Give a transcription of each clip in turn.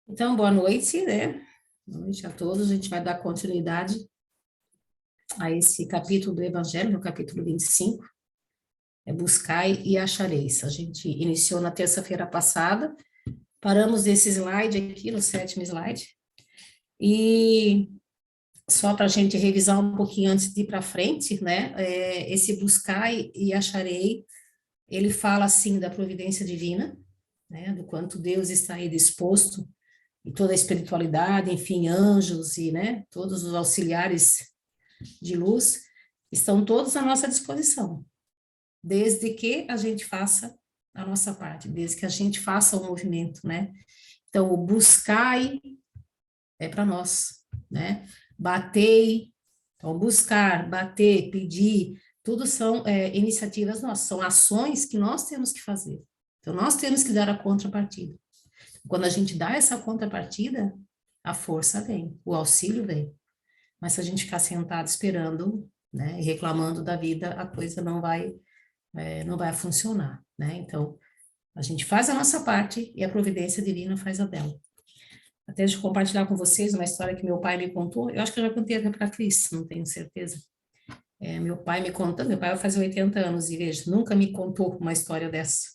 Então, boa noite, né? Boa noite a todos. A gente vai dar continuidade a esse capítulo do Evangelho, no capítulo 25, Buscai e achareis. A gente iniciou na terça-feira passada, paramos nesse slide aqui, no sétimo slide, e só para a gente revisar um pouquinho antes de ir para frente, né? Esse buscai e acharei, ele fala, assim, da providência divina, né? Do quanto Deus está aí disposto e toda a espiritualidade, enfim, anjos e, né, todos os auxiliares de luz, estão todos à nossa disposição, desde que a gente faça a nossa parte, desde que a gente faça o movimento, né? Então, o buscai é para nós, né? Batei, então, buscar, bater, pedir, tudo são iniciativas nossas, são ações que nós temos que fazer. Então, nós temos que dar a contrapartida. Quando a gente dá essa contrapartida, a força vem, o auxílio vem. Mas se a gente ficar sentado esperando, né, e reclamando da vida, a coisa não vai funcionar, né? Então, a gente faz a nossa parte e a providência divina faz a dela. Até de compartilhar com vocês uma história que meu pai me contou, eu acho que eu já contei até para a Cris, não tenho certeza. Meu pai me conta, meu pai vai fazer 80 anos e veja, nunca me contou uma história dessa.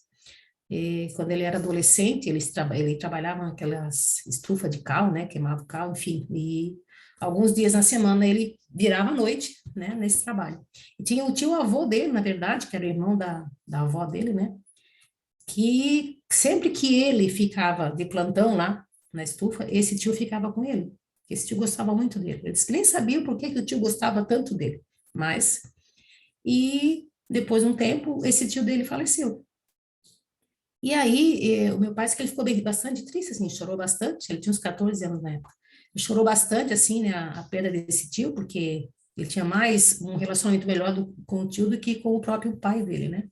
E quando ele era adolescente, ele trabalhava naquelas estufas de cal, né, queimava o cal, enfim, e alguns dias na semana ele virava à noite, né, nesse trabalho. E tinha o tio avô dele, na verdade, que era o irmão da avó dele, né, que sempre que ele ficava de plantão lá na estufa, esse tio ficava com ele. Esse tio gostava muito dele. Ele disse que nem sabia por que que o tio gostava tanto dele, mas... E depois de um tempo, esse tio dele faleceu. E aí, o meu pai disse que ele ficou bastante triste, assim, chorou bastante, ele tinha uns 14 anos na época. Ele chorou bastante, assim, né, a perda desse tio, porque ele tinha mais um relacionamento melhor com o tio do que com o próprio pai dele, né?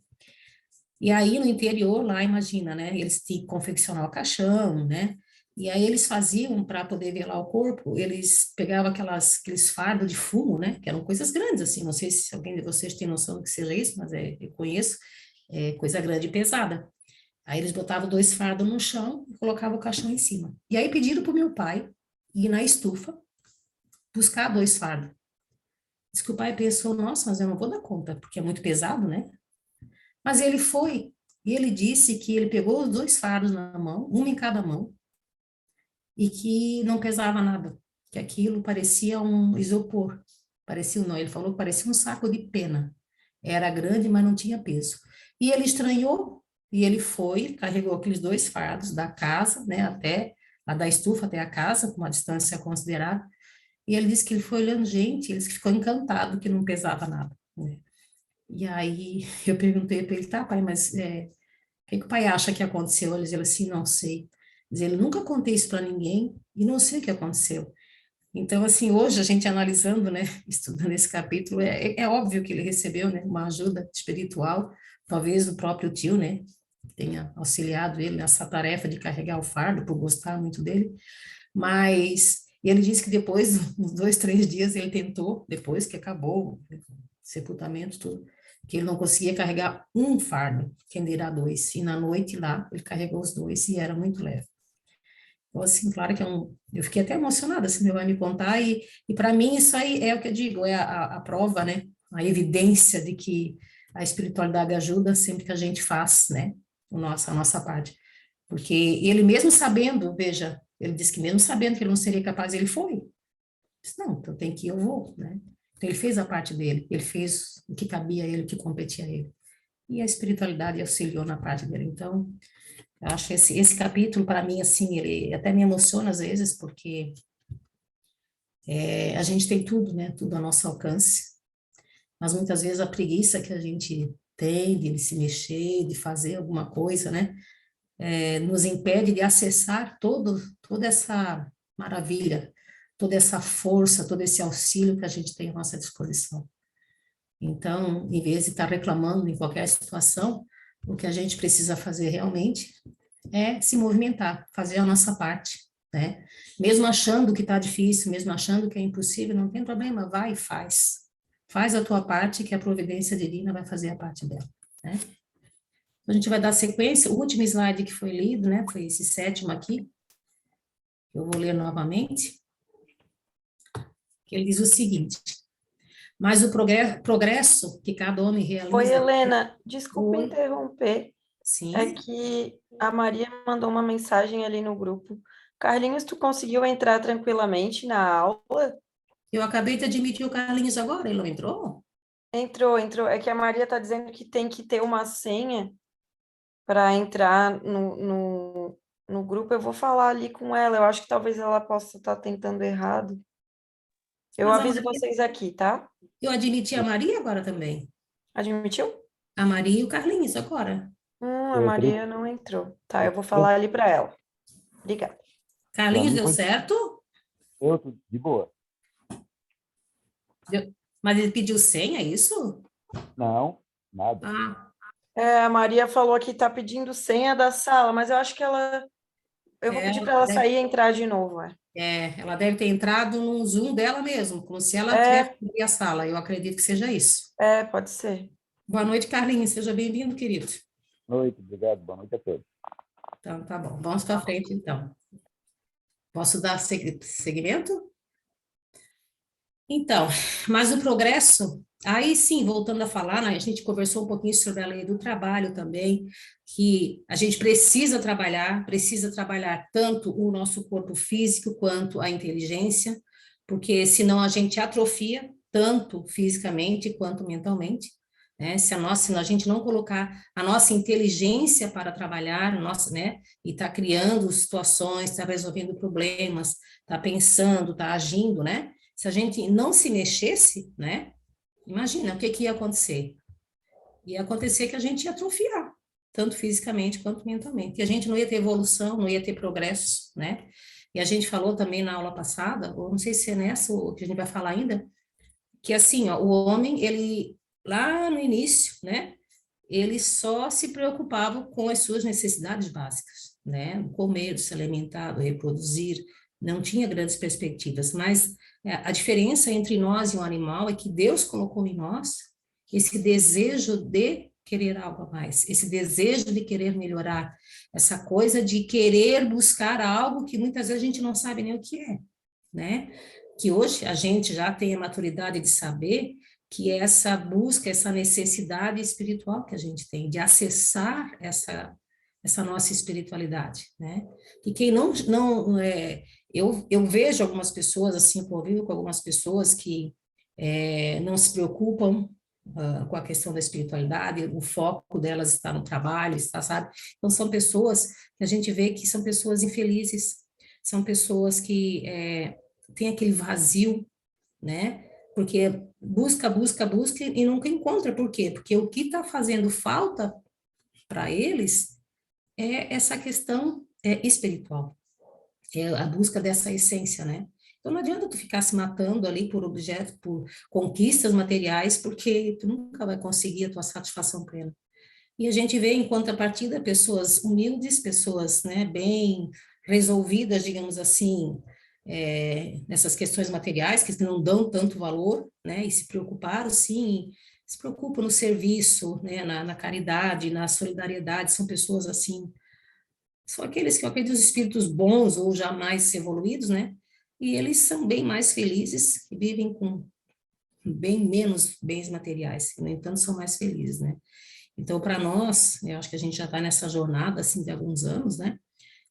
E aí, no interior, lá, imagina, né, eles tinham que confeccionar o caixão, né? E aí eles faziam, para poder velar o corpo, eles pegavam aqueles fardos de fumo, né, que eram coisas grandes, assim, não sei se alguém de vocês tem noção do que seja isso, mas eu conheço, é coisa grande e pesada. Aí eles botavam dois fardos no chão e colocavam o caixão em cima. E aí pediram para o meu pai ir na estufa buscar dois fardos. Diz que o pai pensou, nossa, mas eu não vou dar conta, porque é muito pesado, né? Mas ele foi, e ele disse que ele pegou os dois fardos na mão, um em cada mão, e que não pesava nada, que aquilo parecia um isopor. Parecia, não, ele falou que parecia um saco de pena. Era grande, mas não tinha peso. E ele estranhou, e ele foi, carregou aqueles dois fardos da casa, né, até, lá da estufa até a casa, com uma distância considerável, e ele disse que ele foi olhando gente, ele disse que ficou encantado que não pesava nada, né. E aí eu perguntei para ele, tá, pai, mas o que que o pai acha que aconteceu? Ele disse assim, não sei. Diz, ele nunca contei isso para ninguém e não sei o que aconteceu. Então, assim, hoje a gente analisando, né, estudando esse capítulo, é óbvio que ele recebeu, né, uma ajuda espiritual, talvez o próprio tio, né, tenha auxiliado ele nessa tarefa de carregar o fardo, por gostar muito dele, mas ele disse que depois, uns 2, 3 dias, ele tentou, depois que acabou o sepultamento, tudo, que ele não conseguia carregar um fardo, quem dirá dois, e na noite lá, ele carregou os dois e era muito leve. Então, assim, claro que eu fiquei até emocionada, assim, meu vai me contar, e para mim isso aí é o que eu digo, é a prova, né, a evidência de que a espiritualidade ajuda sempre que a gente faz, né, a nossa parte. Porque ele mesmo sabendo, veja, ele disse que mesmo sabendo que ele não seria capaz, ele foi. Disse, não, então tem que ir, eu vou, né. Então ele fez a parte dele, ele fez o que cabia a ele, o que competia a ele. E a espiritualidade auxiliou na parte dele. Então, eu acho que esse capítulo, para mim, assim, ele até me emociona às vezes, porque a gente tem tudo, né? Tudo ao nosso alcance, mas muitas vezes a preguiça que a gente tem de se mexer, de fazer alguma coisa, né? Nos impede de acessar toda essa maravilha, toda essa força, todo esse auxílio que a gente tem à nossa disposição. Então, em vez de estar reclamando em qualquer situação, o que a gente precisa fazer realmente é se movimentar, fazer a nossa parte, né? Mesmo achando que está difícil, mesmo achando que é impossível, não tem problema, vai e faz. Faz a tua parte, que a providência divina vai fazer a parte dela, né? A gente vai dar sequência, o último slide que foi lido, né, foi esse sétimo aqui, Eu vou ler novamente, que ele diz o seguinte: mas o progresso que cada homem Oi, realiza... Helena, desculpa Oi, interromper. É sim, que a Maria mandou uma mensagem ali no grupo. Carlinhos, tu conseguiu entrar tranquilamente na aula? eu acabei de admitir o Carlinhos agora, ele não entrou? Entrou, entrou. É que a Maria está dizendo que tem que ter uma senha para entrar no grupo. Eu vou falar ali com ela. Eu acho que talvez ela possa estar tentando errado. Eu Mas a aviso Maria, vocês aqui, tá? eu admiti a Maria agora também. Admitiu? A Maria e o Carlinhos agora. A Eu acredito, Maria não entrou. Tá, eu vou eu, falar ali para ela. Obrigada. para Carlinhos mim deu foi certo? de boa. Mas ele pediu senha, é isso? Não, nada. Ah, É, a Maria falou que está pedindo senha da sala, mas eu acho que ela. Eu vou pedir ela para ela deve, sair e entrar de novo. ela deve ter entrado no Zoom dela mesmo, como se ela tivesse É, que abrir a sala. Eu acredito que seja isso. pode ser. Boa noite, Carlinhos. Seja bem-vindo, querido. Noite, obrigado, boa noite a todos. Então, tá bom. Vamos para frente, então. Posso dar seguimento? Então, mas o progresso, aí sim, voltando a falar, né, a gente conversou um pouquinho sobre a lei do trabalho também, que a gente precisa trabalhar tanto o nosso corpo físico quanto a inteligência, porque senão a gente atrofia tanto fisicamente quanto mentalmente, né? Se a gente não colocar a nossa inteligência para trabalhar, nossa, né, e tá criando situações, tá resolvendo problemas, tá pensando, tá agindo, né? Se a gente não se mexesse, né? Imagina o que que ia acontecer. Ia acontecer que a gente ia atrofiar, tanto fisicamente quanto mentalmente. E a gente não ia ter evolução, não ia ter progresso, né? E a gente falou também na aula passada, ou não sei se é nessa ou que a gente vai falar ainda, que assim, ó, o homem, ele lá no início, né? Ele só se preocupava com as suas necessidades básicas, né? Comer, se alimentar, reproduzir, não tinha grandes perspectivas, mas a diferença entre nós e um animal é que Deus colocou em nós esse desejo de querer algo a mais, esse desejo de querer melhorar, essa coisa de querer buscar algo que muitas vezes a gente não sabe nem o que é, né? Que hoje a gente já tem a maturidade de saber que é essa busca, essa necessidade espiritual que a gente tem de acessar essa nossa espiritualidade, né? E quem eu vejo algumas pessoas assim, convivo com algumas pessoas que não se preocupam com a questão da espiritualidade, o foco delas está no trabalho, está, sabe? Então são pessoas que a gente vê que são pessoas infelizes, são pessoas que têm aquele vazio, né? Porque busca, busca, busca e nunca encontra. Por quê? Porque o que está fazendo falta para eles é essa questão espiritual, é a busca dessa essência, né? Então não adianta tu ficar se matando ali por objetos, por conquistas materiais, porque tu nunca vai conseguir a tua satisfação plena. E a gente vê em contrapartida pessoas humildes, pessoas, né, bem resolvidas, digamos assim, nessas questões materiais, que não dão tanto valor, né, e se preocuparam, sim, se preocupam no serviço, né, na caridade, na solidariedade, são pessoas assim, são aqueles que eu acredito os espíritos bons ou já mais evoluídos, né, e eles são bem mais felizes e vivem com bem menos bens materiais, e, no entanto, são mais felizes, né. Então, para nós, eu acho que a gente já está nessa jornada, assim, de alguns anos, né?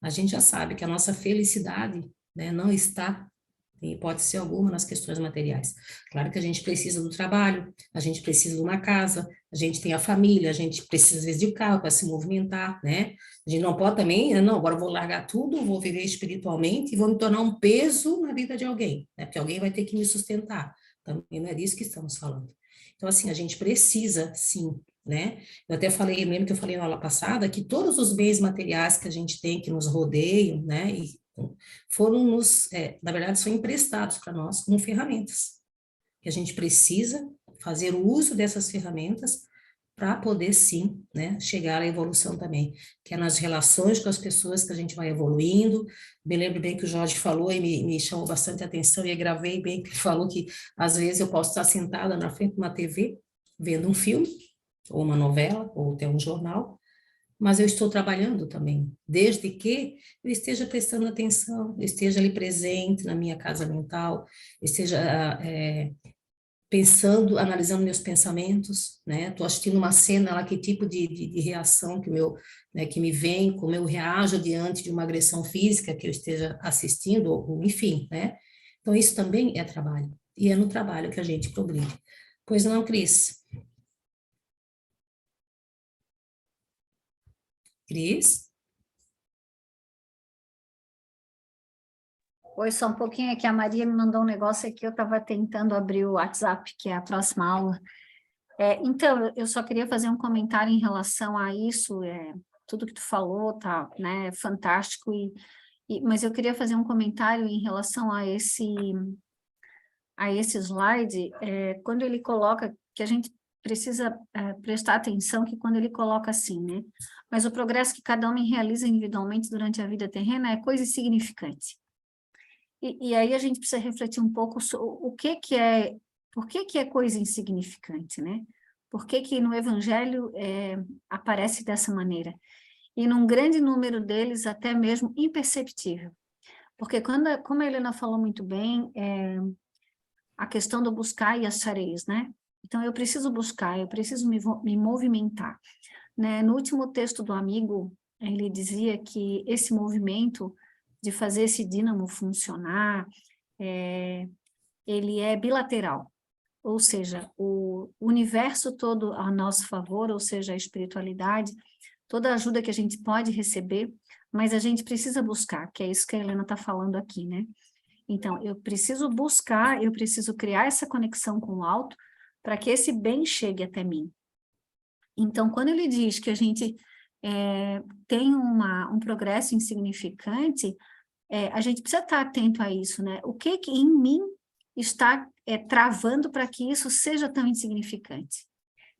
A gente já sabe que a nossa felicidade, né, não está, em hipótese alguma, nas questões materiais. Claro que a gente precisa do trabalho, a gente precisa de uma casa, a gente tem a família, a gente precisa, às vezes, de um carro para se movimentar, né? A gente não pode também, não, agora eu vou largar tudo, vou viver espiritualmente e vou me tornar um peso na vida de alguém, né? Porque alguém vai ter que me sustentar. Também não é disso que estamos falando. Então, assim, a gente precisa, sim, né? Eu até falei, lembro que eu falei na aula passada, que todos os bens materiais que a gente tem, que nos rodeiam, né? E foram na verdade, são emprestados para nós como ferramentas. Que a gente precisa fazer o uso dessas ferramentas para poder, sim, né, chegar à evolução também, que é nas relações com as pessoas que a gente vai evoluindo. Me lembro bem que o Jorge falou e me chamou bastante atenção, e eu gravei bem, que ele falou que às vezes eu posso estar sentada na frente de uma TV, vendo um filme, ou uma novela, ou até um jornal, mas eu estou trabalhando também, desde que eu esteja prestando atenção, eu esteja ali presente na minha casa mental, eu esteja pensando, analisando meus pensamentos, né? Estou assistindo uma cena lá, que tipo de reação que o meu, né, que me vem, como eu reajo diante de uma agressão física que eu esteja assistindo, ou enfim, né? Então, isso também é trabalho, e é no trabalho que a gente progride. Pois não, Cris? Cris? Oi, só um pouquinho aqui, a Maria me mandou um negócio aqui, eu estava tentando abrir o WhatsApp, que é a próxima aula. Então, eu só queria fazer um comentário em relação a isso, tudo que tu falou, tá, né, fantástico, mas eu queria fazer um comentário em relação a esse slide, quando ele coloca que a gente precisa prestar atenção, que quando ele coloca assim, né, mas o progresso que cada homem realiza individualmente durante a vida terrena é coisa insignificante. E aí a gente precisa refletir um pouco sobre por que é coisa insignificante, né? Por que no Evangelho aparece dessa maneira? E num grande número deles, até mesmo imperceptível. Porque como a Helena falou muito bem, a questão do buscar e achareis, né? Então, eu preciso buscar, eu preciso me movimentar. Né? No último texto do amigo, ele dizia que esse movimento de fazer esse dínamo funcionar, ele é bilateral, ou seja, o universo todo a nosso favor, ou seja, a espiritualidade, toda a ajuda que a gente pode receber, mas a gente precisa buscar, que é isso que a Helena está falando aqui, né? Então, eu preciso buscar, eu preciso criar essa conexão com o alto para que esse bem chegue até mim. Então, quando ele diz que a gente tem um progresso insignificante, a gente precisa estar atento a isso, né? O que em mim está travando para que isso seja tão insignificante?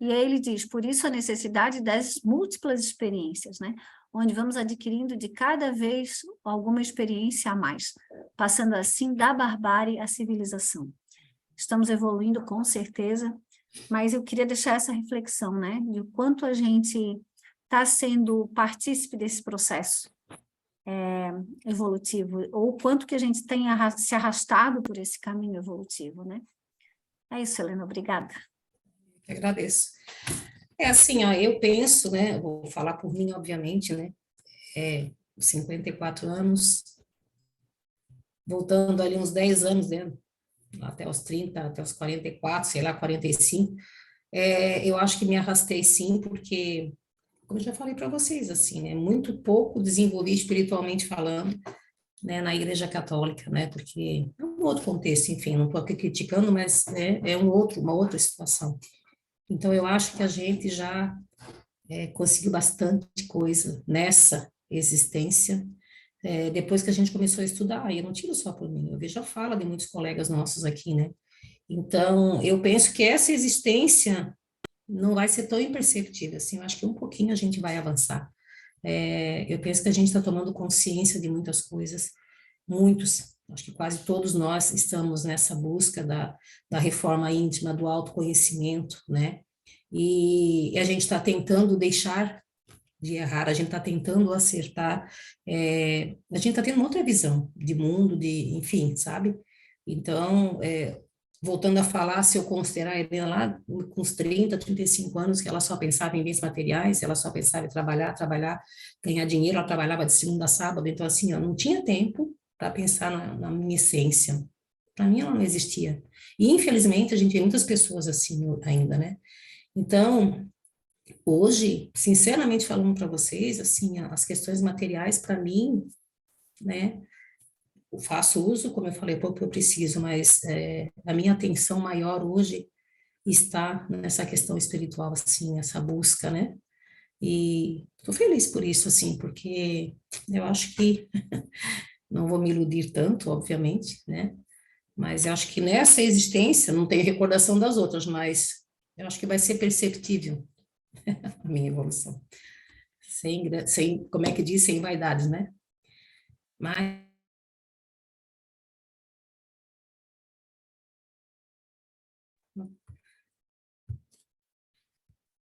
E aí ele diz, por isso a necessidade das múltiplas experiências, né? Onde vamos adquirindo de cada vez alguma experiência a mais, passando assim da barbárie à civilização. Estamos evoluindo com certeza, mas eu queria deixar essa reflexão, né? De o quanto a gente está sendo partícipe desse processo evolutivo, ou o quanto que a gente tem se arrastado por esse caminho evolutivo, né? É isso, Helena, obrigada. Eu agradeço. É assim, ó, eu penso, né, vou falar por mim, obviamente, né, 54 anos, voltando ali uns 10 anos, né, até os 30, até os 44, sei lá, 45, eu acho que me arrastei sim, porque, como eu já falei para vocês, assim, né, muito pouco desenvolvi espiritualmente falando, né, na Igreja Católica, né, porque é um outro contexto, enfim, não estou aqui criticando, mas é uma outra situação. Então, eu acho que a gente já conseguiu bastante coisa nessa existência, depois que a gente começou a estudar, e eu não tiro só por mim, eu vejo a fala de muitos colegas nossos aqui, né? Então, eu penso que essa existência não vai ser tão imperceptível, assim, eu acho que um pouquinho a gente vai avançar. Eu penso que a gente está tomando consciência de muitas coisas, muitos, acho que quase todos nós estamos nessa busca da reforma íntima, do autoconhecimento, né? E a gente está tentando deixar de errar, a gente está tentando acertar, a gente está tendo uma outra visão de mundo, enfim, sabe? Então, voltando a falar, se eu considerar a Helena lá com uns 30, 35 anos, que ela só pensava em bens materiais, ela só pensava em trabalhar, ganhar dinheiro, ela trabalhava de segunda a sábado, então assim, eu não tinha tempo para pensar na minha essência. Para mim ela não existia. E infelizmente a gente tem muitas pessoas assim ainda, né? Então, hoje, sinceramente falando para vocês, assim, as questões materiais para mim, né, eu faço uso, como eu falei, pouco eu preciso, mas a minha atenção maior hoje está nessa questão espiritual, assim, essa busca, né? E estou feliz por isso, assim, porque eu acho que não vou me iludir tanto, obviamente, né? Mas eu acho que nessa existência, não tenho recordação das outras, mas eu acho que vai ser perceptível a minha evolução. Sem, como é que diz, sem vaidades, né? Mas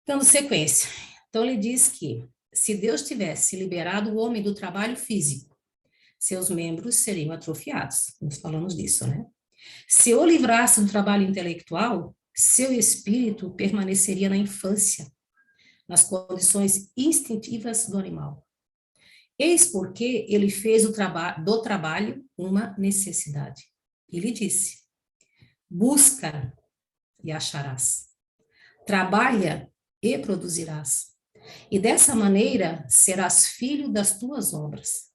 dando sequência. Então, ele diz que se Deus tivesse liberado o homem do trabalho físico, seus membros seriam atrofiados. Nós falamos disso, né? Se o livrasse do trabalho intelectual, seu espírito permaneceria na infância, nas condições instintivas do animal. Eis porque ele fez do trabalho uma necessidade. Ele disse: busca e acharás. Trabalha e produzirás. E dessa maneira serás filho das tuas obras.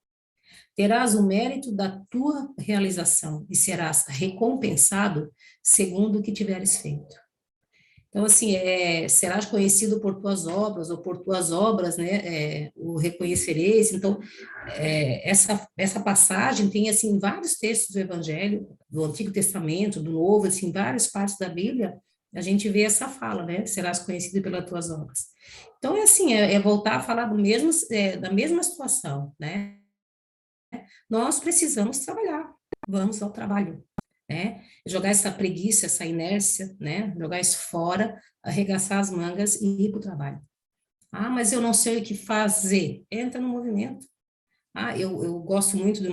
Terás o mérito da tua realização e serás recompensado segundo o que tiveres feito. Então, assim, serás conhecido por tuas obras, ou por tuas obras, né, o reconhecereis. Então, essa passagem tem, assim, vários textos do Evangelho, do Antigo Testamento, do Novo, assim, várias partes da Bíblia, a gente vê essa fala, né, serás conhecido pelas tuas obras. Então, assim, voltar a falar da mesma situação, né. Nós precisamos trabalhar, vamos ao trabalho, né? Jogar essa preguiça, essa inércia, né? Jogar isso fora, arregaçar as mangas e ir para o trabalho. Ah, mas eu não sei o que fazer. Entra no movimento. Ah, eu gosto muito de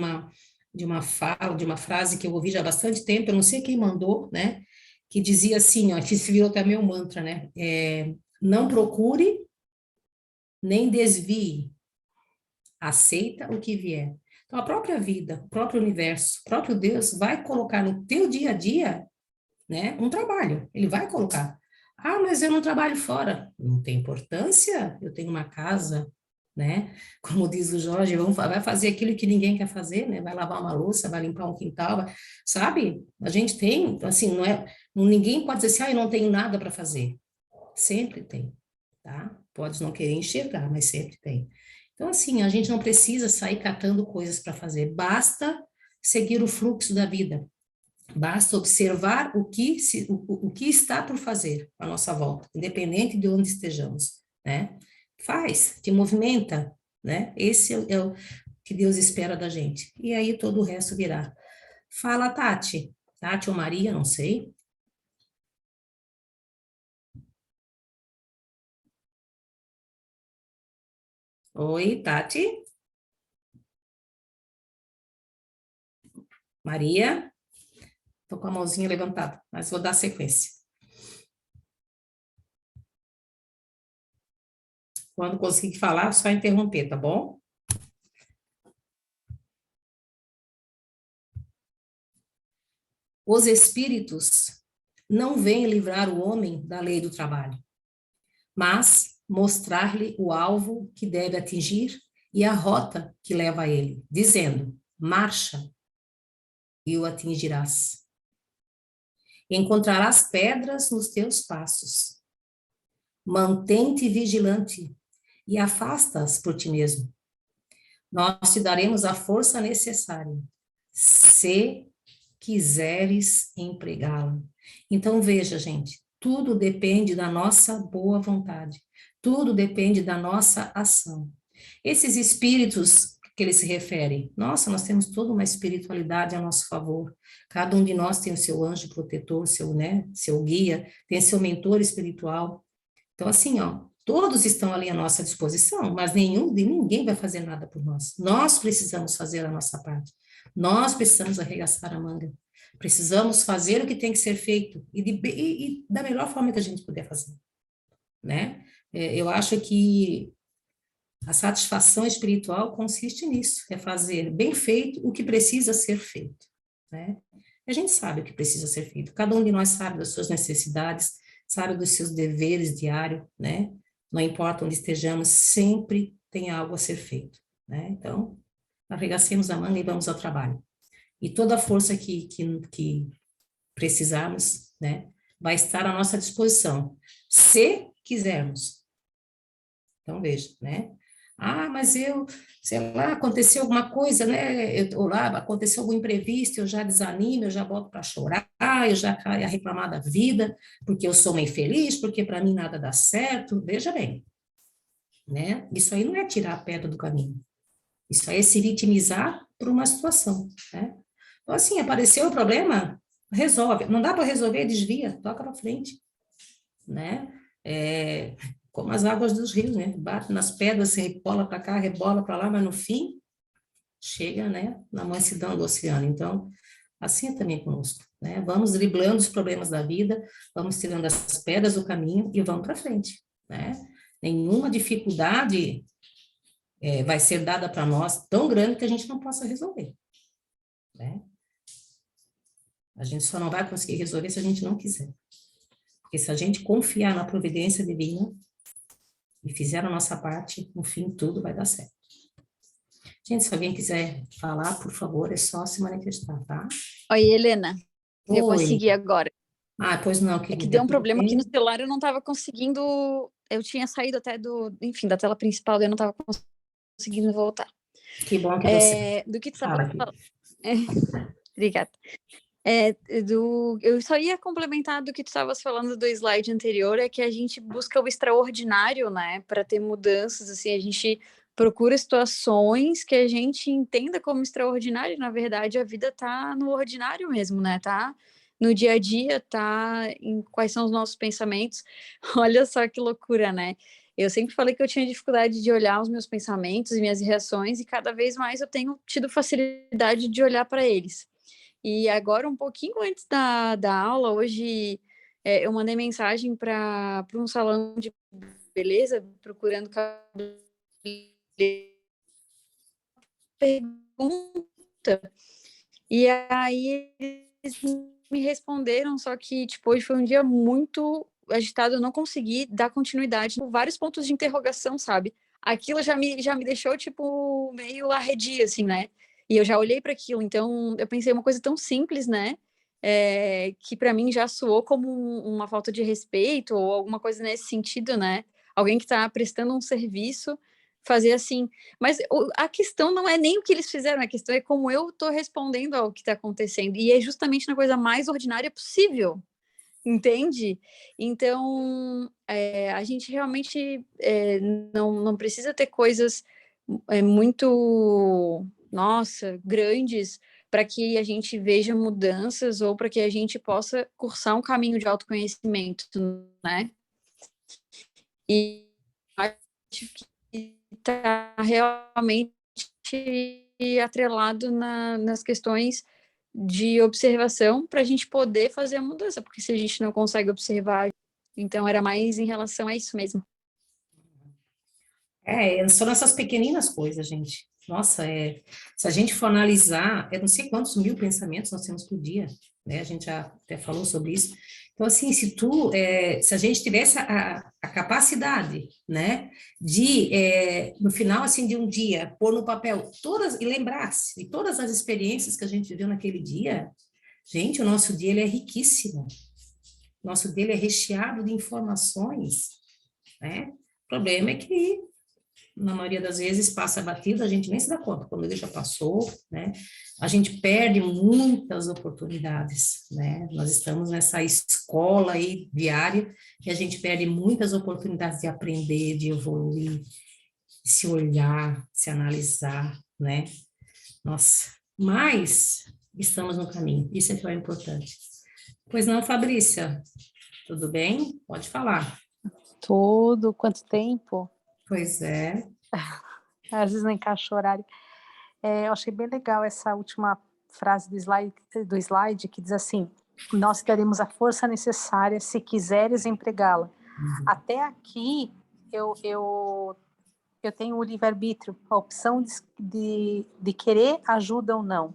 uma fala, de uma frase que eu ouvi já há bastante tempo, eu não sei quem mandou, né? Que dizia assim, ó, que se virou até meu mantra, né? Não procure, nem desvie, aceita o que vier. Então, a própria vida, o próprio universo, o próprio Deus vai colocar no teu dia a dia, né, um trabalho. Ele vai colocar. Ah, mas eu não trabalho fora. Não tem importância, eu tenho uma casa, né? Como diz o Jorge, vai fazer aquilo que ninguém quer fazer, né? Vai lavar uma louça, vai limpar um quintal, sabe? A gente tem, assim, ninguém pode dizer assim, eu não tenho nada para fazer. Sempre tem, tá? Pode não querer enxergar, mas sempre tem. Então, assim, a gente não precisa sair catando coisas para fazer, basta seguir o fluxo da vida, basta observar o que está por fazer à nossa volta, independente de onde estejamos, né? Faz, te movimenta, né? Esse é o que Deus espera da gente. E aí todo o resto virá. Fala, Tati. Tati ou Maria, não sei. Oi, Tati? Maria? Estou com a mãozinha levantada, mas vou dar sequência. Quando conseguir falar, só interromper, tá bom? Os espíritos não vêm livrar o homem da lei do trabalho, mas mostrar-lhe o alvo que deve atingir e a rota que leva a ele, dizendo: marcha e o atingirás. Encontrarás pedras nos teus passos. Mantém-te vigilante e afasta-as por ti mesmo. Nós te daremos a força necessária, se quiseres empregá-la. Então, veja, gente, tudo depende da nossa boa vontade, tudo depende da nossa ação. Esses espíritos que eles se referem, nossa, nós temos toda uma espiritualidade a nosso favor, cada um de nós tem o seu anjo protetor, seu guia, tem seu mentor espiritual. Então, assim, ó, todos estão ali à nossa disposição, mas ninguém vai fazer nada por nós. Nós precisamos fazer a nossa parte. Nós precisamos arregaçar a manga. Precisamos fazer o que tem que ser feito e da melhor forma que a gente puder fazer, né? Eu acho que a satisfação espiritual consiste nisso, é fazer bem feito o que precisa ser feito, né? A gente sabe o que precisa ser feito. Cada um de nós sabe das suas necessidades, sabe dos seus deveres diários, né? Não importa onde estejamos, sempre tem algo a ser feito, né? Então, arregacemos a manga e vamos ao trabalho. E toda a força que precisarmos, né, vai estar à nossa disposição, se quisermos. Então, veja, né? Ah, mas sei lá, aconteceu alguma coisa, né? Ou lá, aconteceu algum imprevisto, eu já desanimo, eu já boto para chorar, eu já caio a reclamar da vida, porque eu sou uma infeliz, porque para mim nada dá certo. Veja bem, né? Isso aí não é tirar a pedra do caminho. Isso aí é se vitimizar por uma situação, né? Então, assim, apareceu o problema, resolve. Não dá para resolver, desvia, toca para frente, né? como as águas dos rios, né? Bate nas pedras, se rebola para cá, rebola para lá, mas no fim chega, né, na mansidão do oceano. Então, assim é também conosco, né? Vamos driblando os problemas da vida, vamos tirando as pedras do caminho e vamos para frente, né? Nenhuma dificuldade vai ser dada para nós tão grande que a gente não possa resolver, né? A gente só não vai conseguir resolver se a gente não quiser. Porque se a gente confiar na providência divina e fizer a nossa parte, no fim tudo vai dar certo. Gente, se alguém quiser falar, por favor, é só se manifestar, tá? Oi, Helena. Eu Oi. consegui agora. Ah, pois não, É que querida. deu um tudo problema aqui no bem? celular, eu não estava conseguindo. Eu tinha saído até enfim, da tela principal, eu não estava conseguindo voltar. Que bom que deu certo. Do que tu Fala estava aqui. falando. Obrigada. Eu só ia complementar do que tu estavas falando do slide anterior, é que a gente busca o extraordinário, né, para ter mudanças, assim, a gente procura situações que a gente entenda como extraordinário, na verdade a vida tá no ordinário mesmo, né, tá no dia a dia, tá em quais são os nossos pensamentos. Olha só que loucura, né? Eu sempre falei que eu tinha dificuldade de olhar os meus pensamentos e minhas reações, e cada vez mais eu tenho tido facilidade de olhar para eles. E agora, um pouquinho antes da aula, hoje, eu mandei mensagem para um salão de beleza, procurando cabeleireiro, pergunta, e aí eles me responderam, só que, tipo, hoje foi um dia muito agitado, eu não consegui dar continuidade com vários pontos de interrogação, sabe? Aquilo já me deixou, tipo, meio arredia, assim, né? E eu já olhei para aquilo, então eu pensei uma coisa tão simples, né? Que para mim já soou como uma falta de respeito ou alguma coisa nesse sentido, né? Alguém que está prestando um serviço, fazer assim. Mas a questão não é nem o que eles fizeram, a questão é como eu estou respondendo ao que está acontecendo. E é justamente na coisa mais ordinária possível, entende? Então, a gente realmente não precisa ter coisas muito, nossa, grandes para que a gente veja mudanças ou para que a gente possa cursar um caminho de autoconhecimento, né? E acho que está realmente atrelado nas questões de observação para a gente poder fazer a mudança, porque se a gente não consegue observar, então era mais em relação a isso mesmo. São essas pequeninas coisas, gente. Nossa, se a gente for analisar, eu não sei quantos mil pensamentos nós temos por dia, né? A gente já até falou sobre isso. Então, assim, se a gente tivesse a capacidade, né, de, no final, assim, de um dia, pôr no papel e lembrar-se de todas as experiências que a gente viveu naquele dia, gente, o nosso dia, ele é riquíssimo. O nosso dia, ele é recheado de informações, né? O problema é que na maioria das vezes passa batido, a gente nem se dá conta, quando ele já passou, né? A gente perde muitas oportunidades, né? Nós estamos nessa escola aí diária e a gente perde muitas oportunidades de aprender, de evoluir, de se olhar, se analisar, né? Nossa, mas estamos no caminho, isso é que é importante. Pois não, Fabrícia, tudo bem? Pode falar. Tudo, quanto tempo? Pois é. Às vezes não encaixa o horário. Eu achei bem legal essa última frase do slide que diz assim: nós teremos a força necessária se quiseres empregá-la. Até aqui eu tenho o livre-arbítrio, a opção de querer ajuda ou não.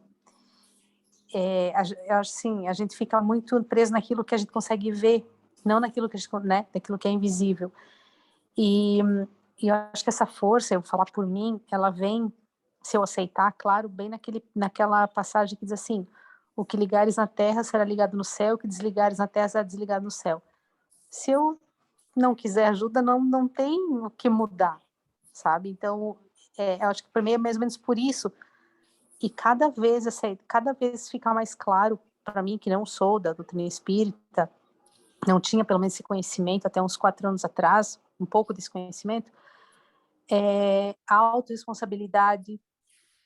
Assim, a gente fica muito preso naquilo que a gente consegue ver, não naquilo que né, daquilo que é invisível. E eu acho que essa força, eu vou falar por mim, ela vem, se eu aceitar, claro, bem naquela passagem que diz assim: o que ligares na terra será ligado no céu, o que desligares na terra será desligado no céu. Se eu não quiser ajuda, não tem o que mudar, sabe? Então, eu acho que para mim é mais ou menos por isso. E cada vez fica mais claro para mim, que não sou da doutrina espírita, não tinha pelo menos esse conhecimento até uns 4 anos atrás, um pouco desse conhecimento, a autorresponsabilidade,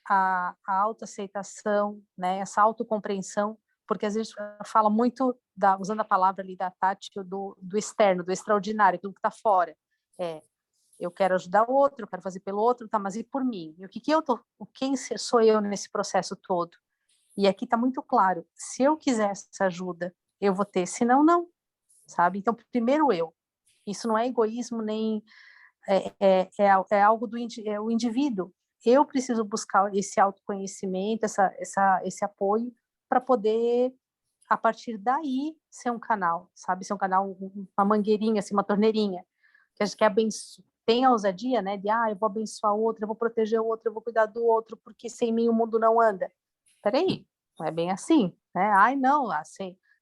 a autoaceitação, né, essa autocompreensão, porque às vezes fala muito, usando a palavra ali da Tati, do externo, do extraordinário, aquilo que está fora. Eu quero ajudar o outro, eu quero fazer pelo outro, tá, mas e por mim? E quem sou eu nesse processo todo? E aqui está muito claro, se eu quiser essa ajuda, eu vou ter, senão não, sabe? Então, primeiro eu. Isso não é egoísmo, nem é algo o indivíduo. Eu preciso buscar esse autoconhecimento, esse apoio, para poder, a partir daí, ser um canal, sabe? Ser um canal, uma mangueirinha, assim, uma torneirinha, que a gente quer tem a ousadia, né? De, eu vou abençoar o outro, eu vou proteger o outro, eu vou cuidar do outro, porque sem mim o mundo não anda. Peraí, não é bem assim, né? Não,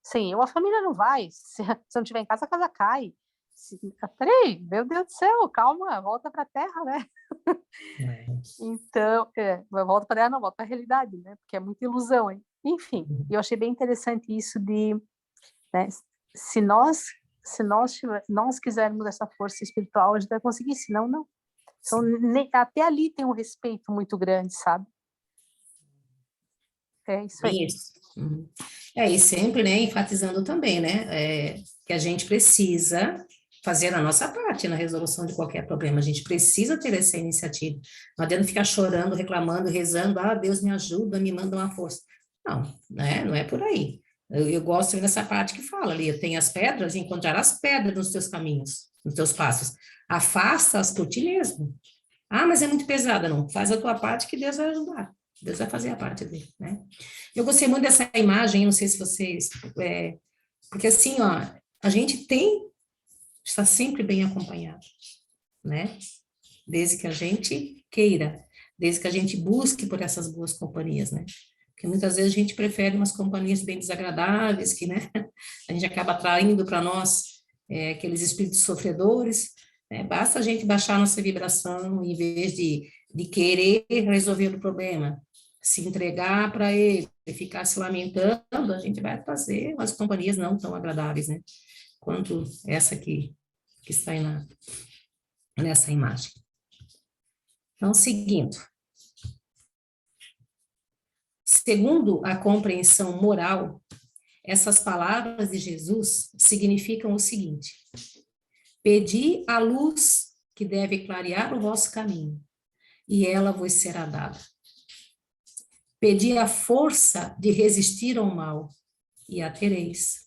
sem eu a família não vai. Se não estiver em casa, a casa cai. Peraí, meu Deus do céu, calma, volta para a terra, né? Então, volta para a terra, não, volta para a realidade, né? Porque é muita ilusão, hein? Enfim, eu achei bem interessante isso de, né, se nós quisermos essa força espiritual, a gente vai conseguir, senão não. Então, até ali tem um respeito muito grande, sabe? É isso aí. Isso. E sempre, né, enfatizando também, né, que a gente precisa fazer a nossa parte na resolução de qualquer problema, a gente precisa ter essa iniciativa, não adianta ficar chorando, reclamando, rezando, Deus me ajuda, me manda uma força. Não, né, não é por aí. Eu gosto dessa parte que fala ali, eu tenho as pedras, encontrar as pedras nos teus caminhos, nos teus passos, afasta-as por ti mesmo. Mas é muito pesada, não, faz a tua parte que Deus vai ajudar. Deus vai fazer a parte dele, né? Eu gostei muito dessa imagem, não sei se vocês... porque assim, a gente está sempre bem acompanhado, né? Desde que a gente queira, desde que a gente busque por essas boas companhias, né? Porque muitas vezes a gente prefere umas companhias bem desagradáveis, que, né? A gente acaba atraindo para nós aqueles espíritos sofredores, né? Basta a gente baixar nossa vibração, em vez de querer resolver o problema, se entregar para ele, ficar se lamentando, a gente vai trazer umas companhias não tão agradáveis, né? Quanto essa que está aí nessa imagem. Então, seguindo. Segundo a compreensão moral, essas palavras de Jesus significam o seguinte: pedi a luz que deve clarear o vosso caminho, e ela vos será dada. Pedi a força de resistir ao mal, e a tereis.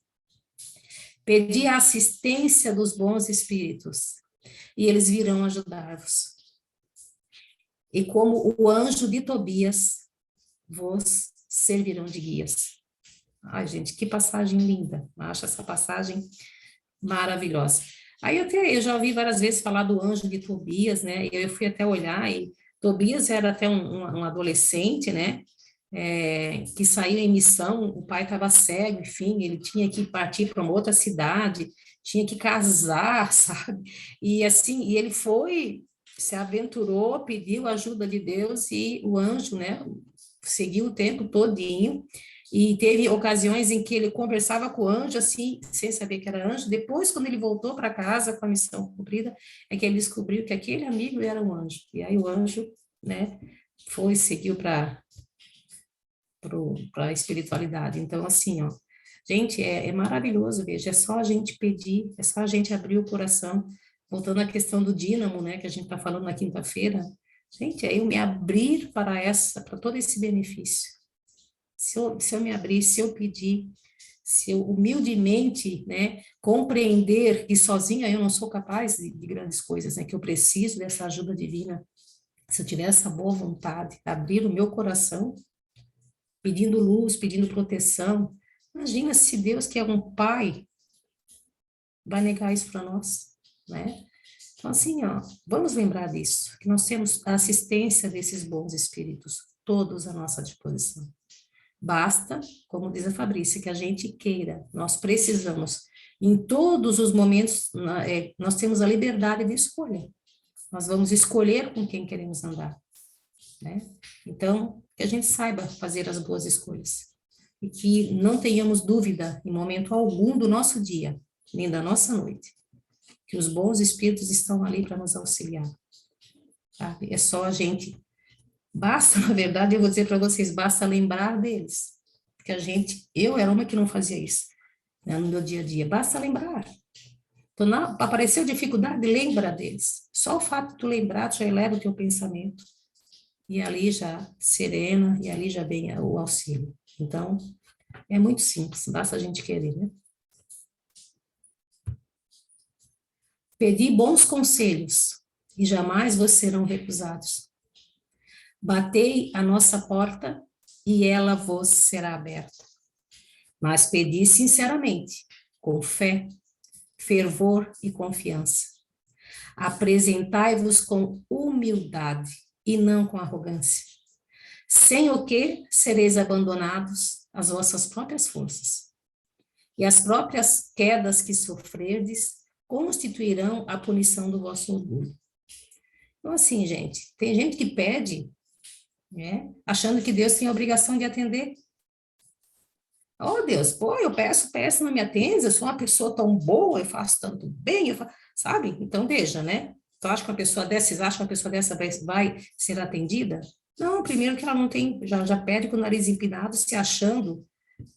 Pedi a assistência dos bons espíritos, e eles virão ajudar-vos. E como o anjo de Tobias, vos servirão de guias. Ai, gente, que passagem linda. Acho essa passagem maravilhosa. Aí eu já ouvi várias vezes falar do anjo de Tobias, né? Eu fui até olhar, e Tobias era até um adolescente, né? Que saiu em missão, o pai estava cego, enfim, ele tinha que partir para uma outra cidade, tinha que casar, sabe? E assim, e ele se aventurou, pediu a ajuda de Deus, e o anjo, né, seguiu o tempo todinho, e teve ocasiões em que ele conversava com o anjo, assim, sem saber que era anjo. Depois, quando ele voltou para casa com a missão cumprida, é que ele descobriu que aquele amigo era um anjo, e aí o anjo, né, seguiu para a espiritualidade. Então, assim, gente, é maravilhoso, veja, é só a gente pedir, é só a gente abrir o coração, voltando à questão do dínamo, né, que a gente está falando na quinta-feira, gente, é eu me abrir para todo esse benefício. Se eu me abrir, se eu pedir, se eu humildemente, né, compreender que sozinha eu não sou capaz de grandes coisas, né, que eu preciso dessa ajuda divina, se eu tiver essa boa vontade, abrir o meu coração, pedindo luz, pedindo proteção. Imagina se Deus, que é um pai, vai negar isso para nós, né? Então, assim, vamos lembrar disso, que nós temos a assistência desses bons espíritos, todos à nossa disposição. Basta, como diz a Fabrícia, que a gente queira, nós precisamos, em todos os momentos, nós temos a liberdade de escolha. Nós vamos escolher com quem queremos andar, né? Então, que a gente saiba fazer as boas escolhas e que não tenhamos dúvida em momento algum do nosso dia, nem da nossa noite, que os bons espíritos estão ali para nos auxiliar, sabe? É só a gente, basta, na verdade, eu vou dizer para vocês, basta lembrar deles, porque eu era uma que não fazia isso, né, no meu dia a dia, basta lembrar, Então, apareceu dificuldade, lembra deles. Só o fato de tu lembrar, tu já eleva o teu pensamento. E ali já serena, e ali já vem o auxílio. Então, é muito simples, basta a gente querer, né? Pedi bons conselhos, e jamais vos serão recusados. Batei a nossa porta, e ela vos será aberta. Mas pedi sinceramente, com fé, fervor e confiança. Apresentai-vos com humildade e não com arrogância, sem o que sereis abandonados às vossas próprias forças. E as próprias quedas que sofrerdes constituirão a punição do vosso orgulho. Então, assim, gente, tem gente que pede, né, achando que Deus tem a obrigação de atender. Oh, Deus, pô, eu peço, não me atende, eu sou uma pessoa tão boa, eu faço tanto bem, sabe? Então, veja, né? Tu acha que uma pessoa dessa, vocês acham que uma pessoa dessa vai ser atendida? Não, primeiro que ela não tem, já pede com o nariz empinado, se achando,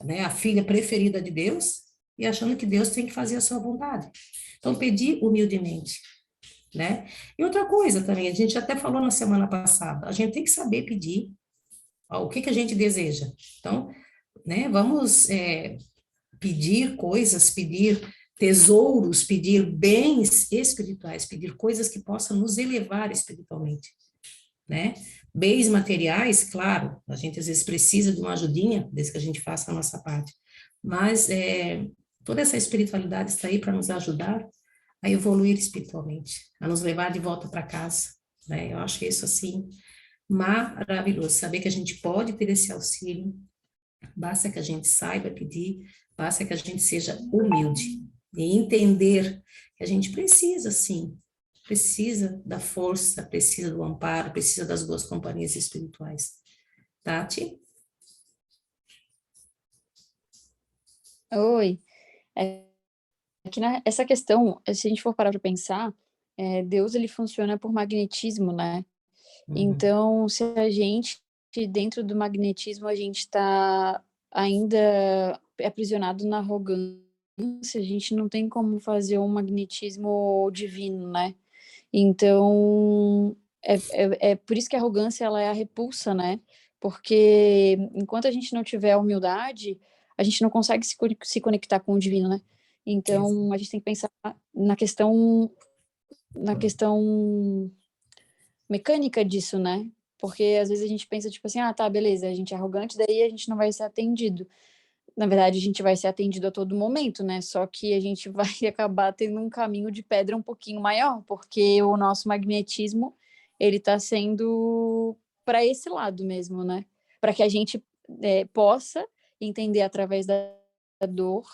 né, a filha preferida de Deus, e achando que Deus tem que fazer a sua vontade. Então, pedir humildemente, né? E outra coisa também, a gente até falou na semana passada, a gente tem que saber pedir o que a gente deseja. Então, né, vamos pedir coisas, pedir tesouros, pedir bens espirituais, pedir coisas que possam nos elevar espiritualmente, né? Bens materiais, claro, a gente às vezes precisa de uma ajudinha, desde que a gente faça a nossa parte, mas toda essa espiritualidade está aí para nos ajudar a evoluir espiritualmente, a nos levar de volta para casa, né? Eu acho isso, assim, maravilhoso, saber que a gente pode ter esse auxílio, basta que a gente saiba pedir, basta que a gente seja humilde e entender que a gente precisa, sim, precisa da força, precisa do amparo, precisa das boas companhias espirituais. Tati? Oi. Aqui essa questão, se a gente for parar para pensar, Deus ele funciona por magnetismo, né? Então, se a gente, dentro do magnetismo, a gente está ainda aprisionado na arrogância, a gente não tem como fazer um magnetismo divino, né? Então, é por isso que a arrogância ela é a repulsa, né? Porque enquanto a gente não tiver a humildade, a gente não consegue se conectar com o divino, né? Então, a gente tem que pensar na questão mecânica disso, né? Porque às vezes a gente pensa, tipo assim, tá, beleza, a gente é arrogante, daí a gente não vai ser atendido. Na verdade, a gente vai ser atendido a todo momento, né? Só que a gente vai acabar tendo um caminho de pedra um pouquinho maior, porque o nosso magnetismo, ele tá sendo para esse lado mesmo, né? Para que a gente possa entender através da dor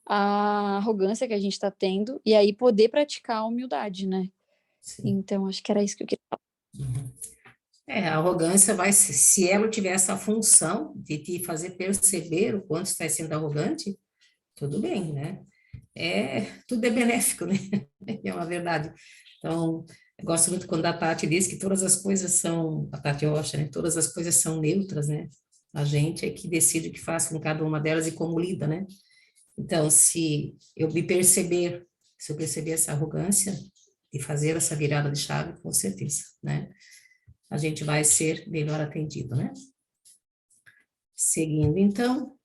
a arrogância que a gente está tendo e aí poder praticar a humildade, né? Sim. Então, acho que era isso que eu queria falar. A arrogância vai, se ela tiver essa função de te fazer perceber o quanto está sendo arrogante, tudo bem, né? Tudo é benéfico, né? É uma verdade. Então, eu gosto muito quando a Tati diz que todas as coisas são, a Tati Rocha, né? Todas as coisas são neutras, né? A gente é que decide o que faz com cada uma delas e como lida, né? Então, se eu perceber essa arrogância e fazer essa virada de chave, com certeza, né? A gente vai ser melhor atendido, né? Seguindo, então,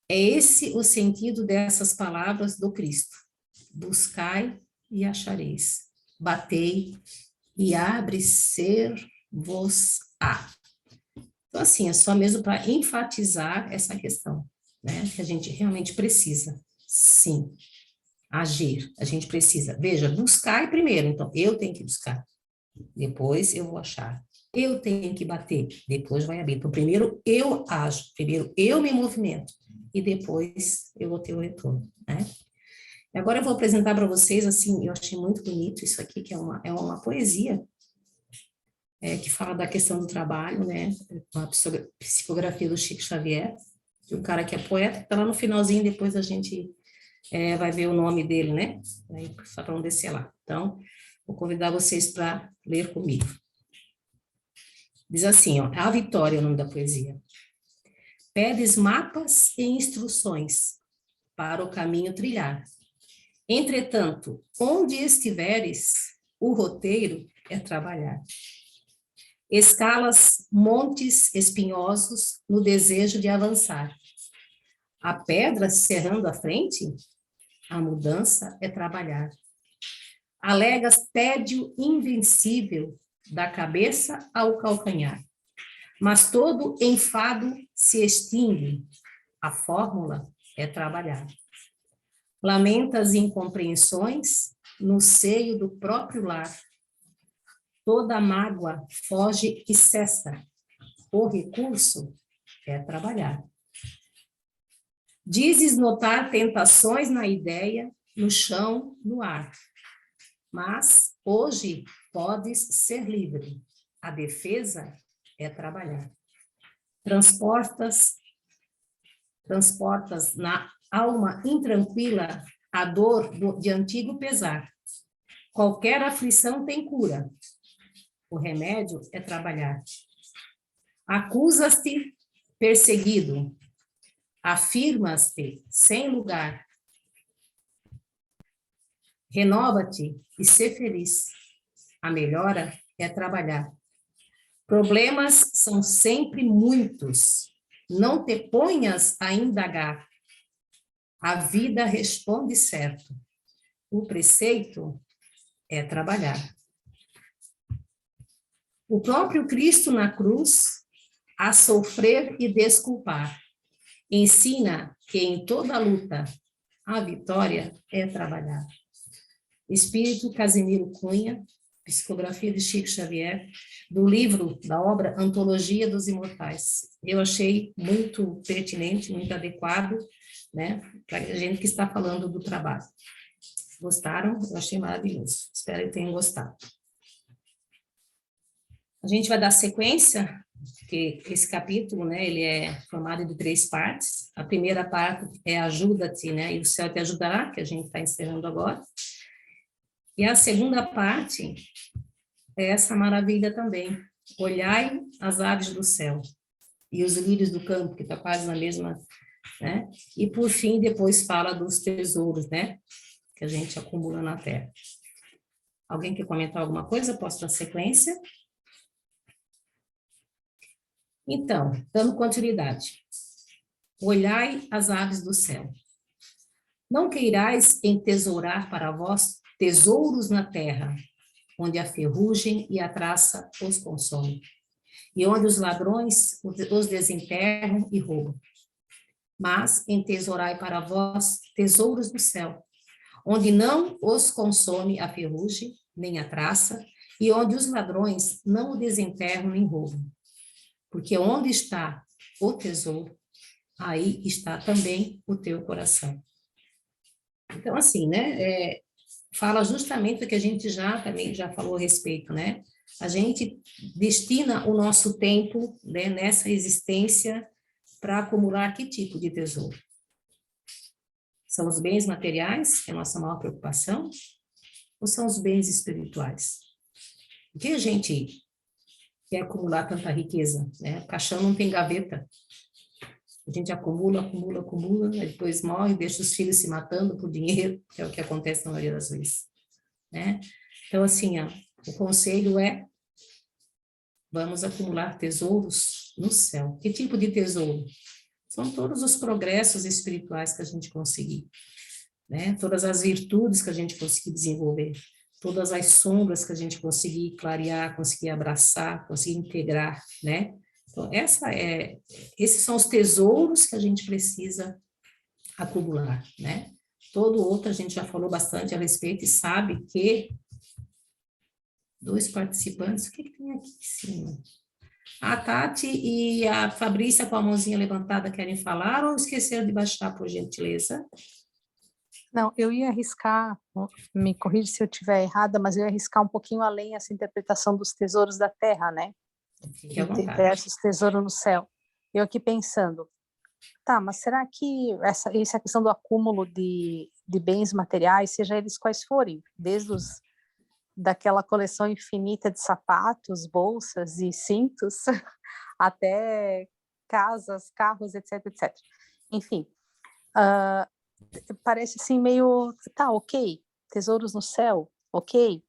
é esse o sentido dessas palavras do Cristo. Buscai e achareis. Batei e abre-ser-vos-á. Então, assim, é só mesmo para enfatizar essa questão, né? Que a gente realmente precisa, sim, agir. A gente precisa. Veja, buscai primeiro. Então, eu tenho que buscar. Depois eu vou achar. Eu tenho que bater, depois vai abrir. Então, primeiro eu ajo, primeiro eu me movimento, e depois eu vou ter o retorno, né? E agora eu vou apresentar para vocês, assim, eu achei muito bonito isso aqui, que é uma poesia, que fala da questão do trabalho, né? Uma psicografia do Chico Xavier, de um cara que é poeta, tá lá no finalzinho, depois a gente vai ver o nome dele, né? Aí, só para não descer lá. Então, vou convidar vocês para ler comigo. Diz assim, ó, A Vitória é o nome da poesia. Pedes mapas e instruções para o caminho trilhar. Entretanto, onde estiveres, o roteiro é trabalhar. Escalas montes espinhosos no desejo de avançar. A pedra cerrando a frente, a mudança é trabalhar. Alegas tédio invencível da cabeça ao calcanhar. Mas todo enfado se extingue. A fórmula é trabalhar. Lamentas incompreensões no seio do próprio lar. Toda mágoa foge e cessa. O recurso é trabalhar. Dizes notar tentações na ideia, no chão, no ar. Mas hoje podes ser livre. A defesa é trabalhar. Transportas na alma intranquila a dor de antigo pesar. Qualquer aflição tem cura. O remédio é trabalhar. Acusas-te perseguido. Afirmas-te sem lugar. Renova-te e sê feliz. A melhora é trabalhar. Problemas são sempre muitos. Não te ponhas a indagar. A vida responde certo. O preceito é trabalhar. O próprio Cristo na cruz, a sofrer e desculpar, ensina que em toda luta a vitória é trabalhar. Espírito Casimiro Cunha, psicografia de Chico Xavier, do livro, da obra Antologia dos Imortais. Eu achei muito pertinente, muito adequado, né, para a gente que está falando do trabalho. Gostaram? Eu achei maravilhoso. Espero que tenham gostado. A gente vai dar sequência, porque esse capítulo, né, ele é formado de 3 partes. A primeira parte é Ajuda-te, né, e o céu te ajudará, que a gente está encerrando agora. E a segunda parte é essa maravilha também. Olhai as aves do céu e os lírios do campo, que está quase na mesma, né? E por fim, depois fala dos tesouros, né, que a gente acumula na terra. Alguém quer comentar alguma coisa? Posso dar sequência? Então, dando continuidade. Olhai as aves do céu. Não queirais entesourar para vós tesouros na terra, onde a ferrugem e a traça os consomem, e onde os ladrões os desenterram e roubam. Mas entesourai para vós tesouros do céu, onde não os consome a ferrugem, nem a traça, e onde os ladrões não o desenterram nem roubam. Porque onde está o tesouro, aí está também o teu coração. Então, assim, né, fala justamente o que a gente também já falou a respeito, né? A gente destina o nosso tempo, né, nessa existência para acumular que tipo de tesouro? São os bens materiais, que é a nossa maior preocupação, ou são os bens espirituais? Por que a gente quer acumular tanta riqueza, né? O caixão não tem gaveta. A gente acumula, depois morre, deixa os filhos se matando por dinheiro, que é o que acontece na maioria das vezes, né? Então, assim, ó, o conselho é: vamos acumular tesouros no céu. Que tipo de tesouro? São todos os progressos espirituais que a gente conseguir, né? Todas as virtudes que a gente conseguir desenvolver, todas as sombras que a gente conseguir clarear, conseguir abraçar, conseguir integrar, né? Então, esses são os tesouros que a gente precisa acumular, né? Todo outro a gente já falou bastante a respeito e sabe que 2 participantes, o que tem aqui em cima? A Tati e a Fabrícia com a mãozinha levantada querem falar ou esqueceram de baixar, por gentileza? Não, eu ia arriscar, me corrija se eu estiver errada, mas eu ia arriscar um pouquinho além essa interpretação dos tesouros da terra, né? Fique à vontade. Versus tesouro no céu. Eu aqui pensando, tá, mas será que essa questão do acúmulo de bens materiais, seja eles quais forem, desde daquela coleção infinita de sapatos, bolsas e cintos, até casas, carros, etc, etc. Enfim, parece assim meio, tá, ok, tesouros no céu, ok,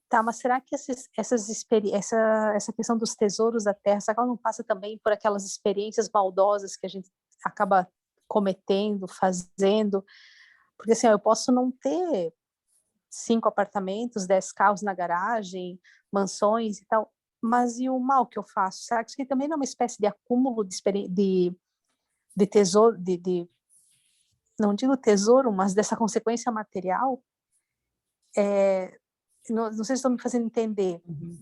tá, mas será que essa questão dos tesouros da terra, será que ela não passa também por aquelas experiências maldosas que a gente acaba cometendo, fazendo? Porque assim, ó, eu posso não ter 5 apartamentos, 10 carros na garagem, mansões e tal, mas e o mal que eu faço? Será que isso aqui também não é uma espécie de acúmulo de tesouro, não digo tesouro, mas dessa consequência material? Não sei se estou me fazendo entender, Uhum.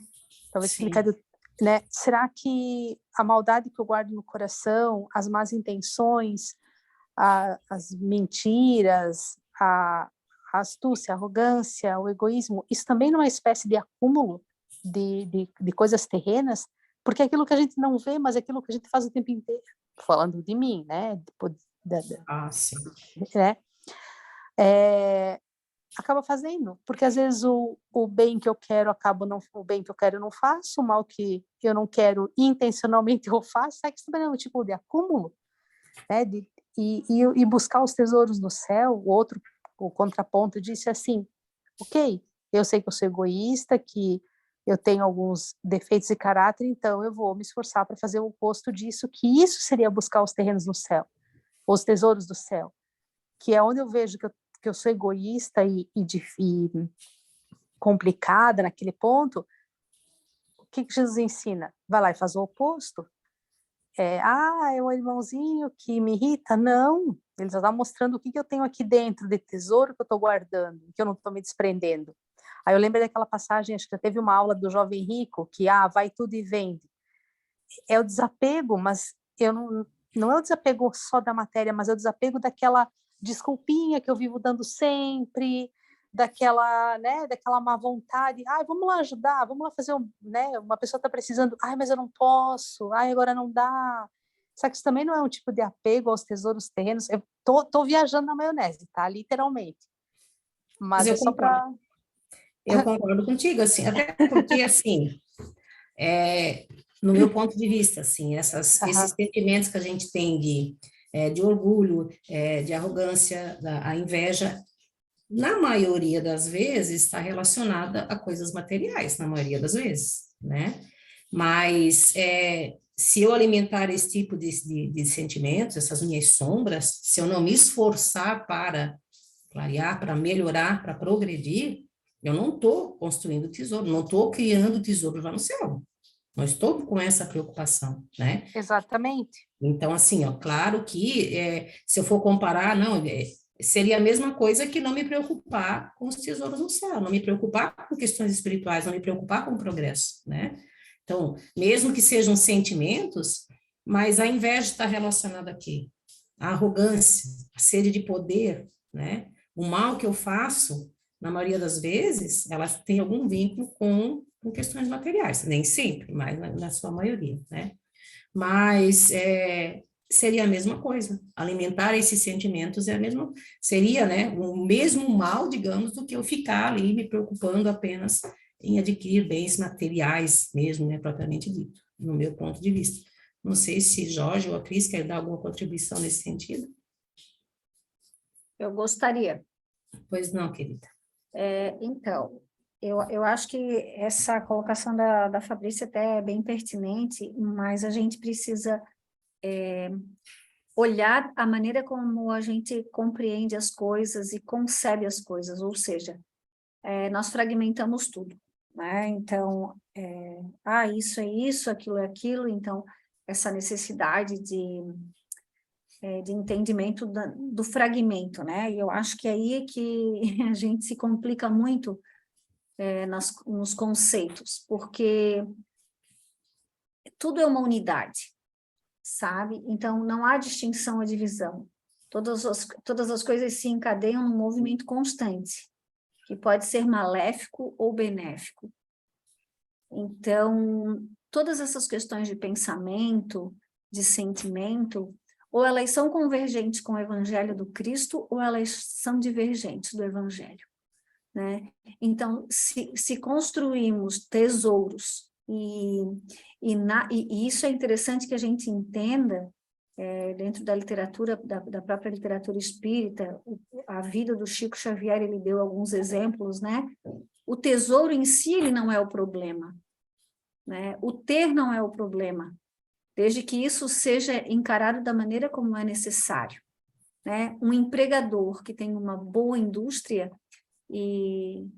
talvez Sim. explicado, né? Será que a maldade que eu guardo no coração, as más intenções, as mentiras, a astúcia, a arrogância, o egoísmo, isso também não é uma espécie de acúmulo de coisas terrenas? Porque é aquilo que a gente não vê, mas é aquilo que a gente faz o tempo inteiro. Falando de mim, né? Ah, sim. Né? Acaba fazendo, porque às vezes o bem que eu quero o bem que eu quero eu não faço, o mal que eu não quero intencionalmente eu faço, sabe que isso também é um tipo de acúmulo, né? E buscar os tesouros no céu, o contraponto disse assim, ok, eu sei que eu sou egoísta, que eu tenho alguns defeitos de caráter, então eu vou me esforçar para fazer o oposto disso, que isso seria buscar os terrenos no céu, os tesouros do céu, que é onde eu vejo que eu sou egoísta e complicada naquele ponto. O que Jesus ensina? Vai lá e faz o oposto. É o irmãozinho que me irrita? Não, ele só está mostrando o que eu tenho aqui dentro de tesouro que eu estou guardando, que eu não estou me desprendendo. Aí eu lembrei daquela passagem, acho que já teve uma aula do jovem rico, que vai tudo e vende. É o desapego, mas eu não é o desapego só da matéria, mas é o desapego daquela desculpinha que eu vivo dando sempre, daquela má vontade. Vamos lá ajudar, vamos lá fazer uma pessoa está precisando, mas eu não posso, agora não dá. Só que isso também não é um tipo de apego aos tesouros terrenos. Eu tô viajando na maionese, tá? Literalmente. Mas Mas é só para... eu concordo contigo, assim, até porque, assim, no meu ponto de vista, assim, esses sentimentos que a gente tem de orgulho, de arrogância, a inveja, na maioria das vezes está relacionada a coisas materiais, na maioria das vezes, né? Mas se eu alimentar esse tipo de sentimentos, essas minhas sombras, se eu não me esforçar para clarear, para melhorar, para progredir, eu não estou construindo tesouro, não estou criando tesouro lá no céu. Não estou com essa preocupação, né? Exatamente. Então, assim, ó, claro que se eu for comparar, não, seria a mesma coisa que não me preocupar com os tesouros no céu, não me preocupar com questões espirituais, não me preocupar com o progresso, né? Então, mesmo que sejam sentimentos, mas a inveja está relacionada aqui, a arrogância, a sede de poder, né? O mal que eu faço, na maioria das vezes, elas têm algum vínculo com questões materiais, nem sempre, mas na sua maioria, né? Mas seria a mesma coisa, alimentar esses sentimentos seria, né, o mesmo mal, digamos, do que eu ficar ali me preocupando apenas em adquirir bens materiais mesmo, né, propriamente dito, no meu ponto de vista. Não sei se Jorge ou a Cris querem dar alguma contribuição nesse sentido. Eu gostaria. Pois não, querida. Então, eu acho que essa colocação da Fabrícia até é bem pertinente, mas a gente precisa olhar a maneira como a gente compreende as coisas e concebe as coisas, ou seja, nós fragmentamos tudo, né? Então, isso é isso, aquilo é aquilo, então, essa necessidade de entendimento do fragmento, né? E eu acho que aí é que a gente se complica muito nos conceitos, porque tudo é uma unidade, sabe? Então, não há distinção ou divisão. Todas as coisas se encadeiam num movimento constante, que pode ser maléfico ou benéfico. Então, todas essas questões de pensamento, de sentimento, ou elas são convergentes com o Evangelho do Cristo, ou elas são divergentes do Evangelho, né? Então, se construímos tesouros, e isso é interessante que a gente entenda, dentro da literatura, da própria literatura espírita, a vida do Chico Xavier, ele deu alguns exemplos, né? O tesouro em si, ele não é o problema, né? O ter não é o problema, desde que isso seja encarado da maneira como é necessário, né? Um empregador que tem uma boa indústria e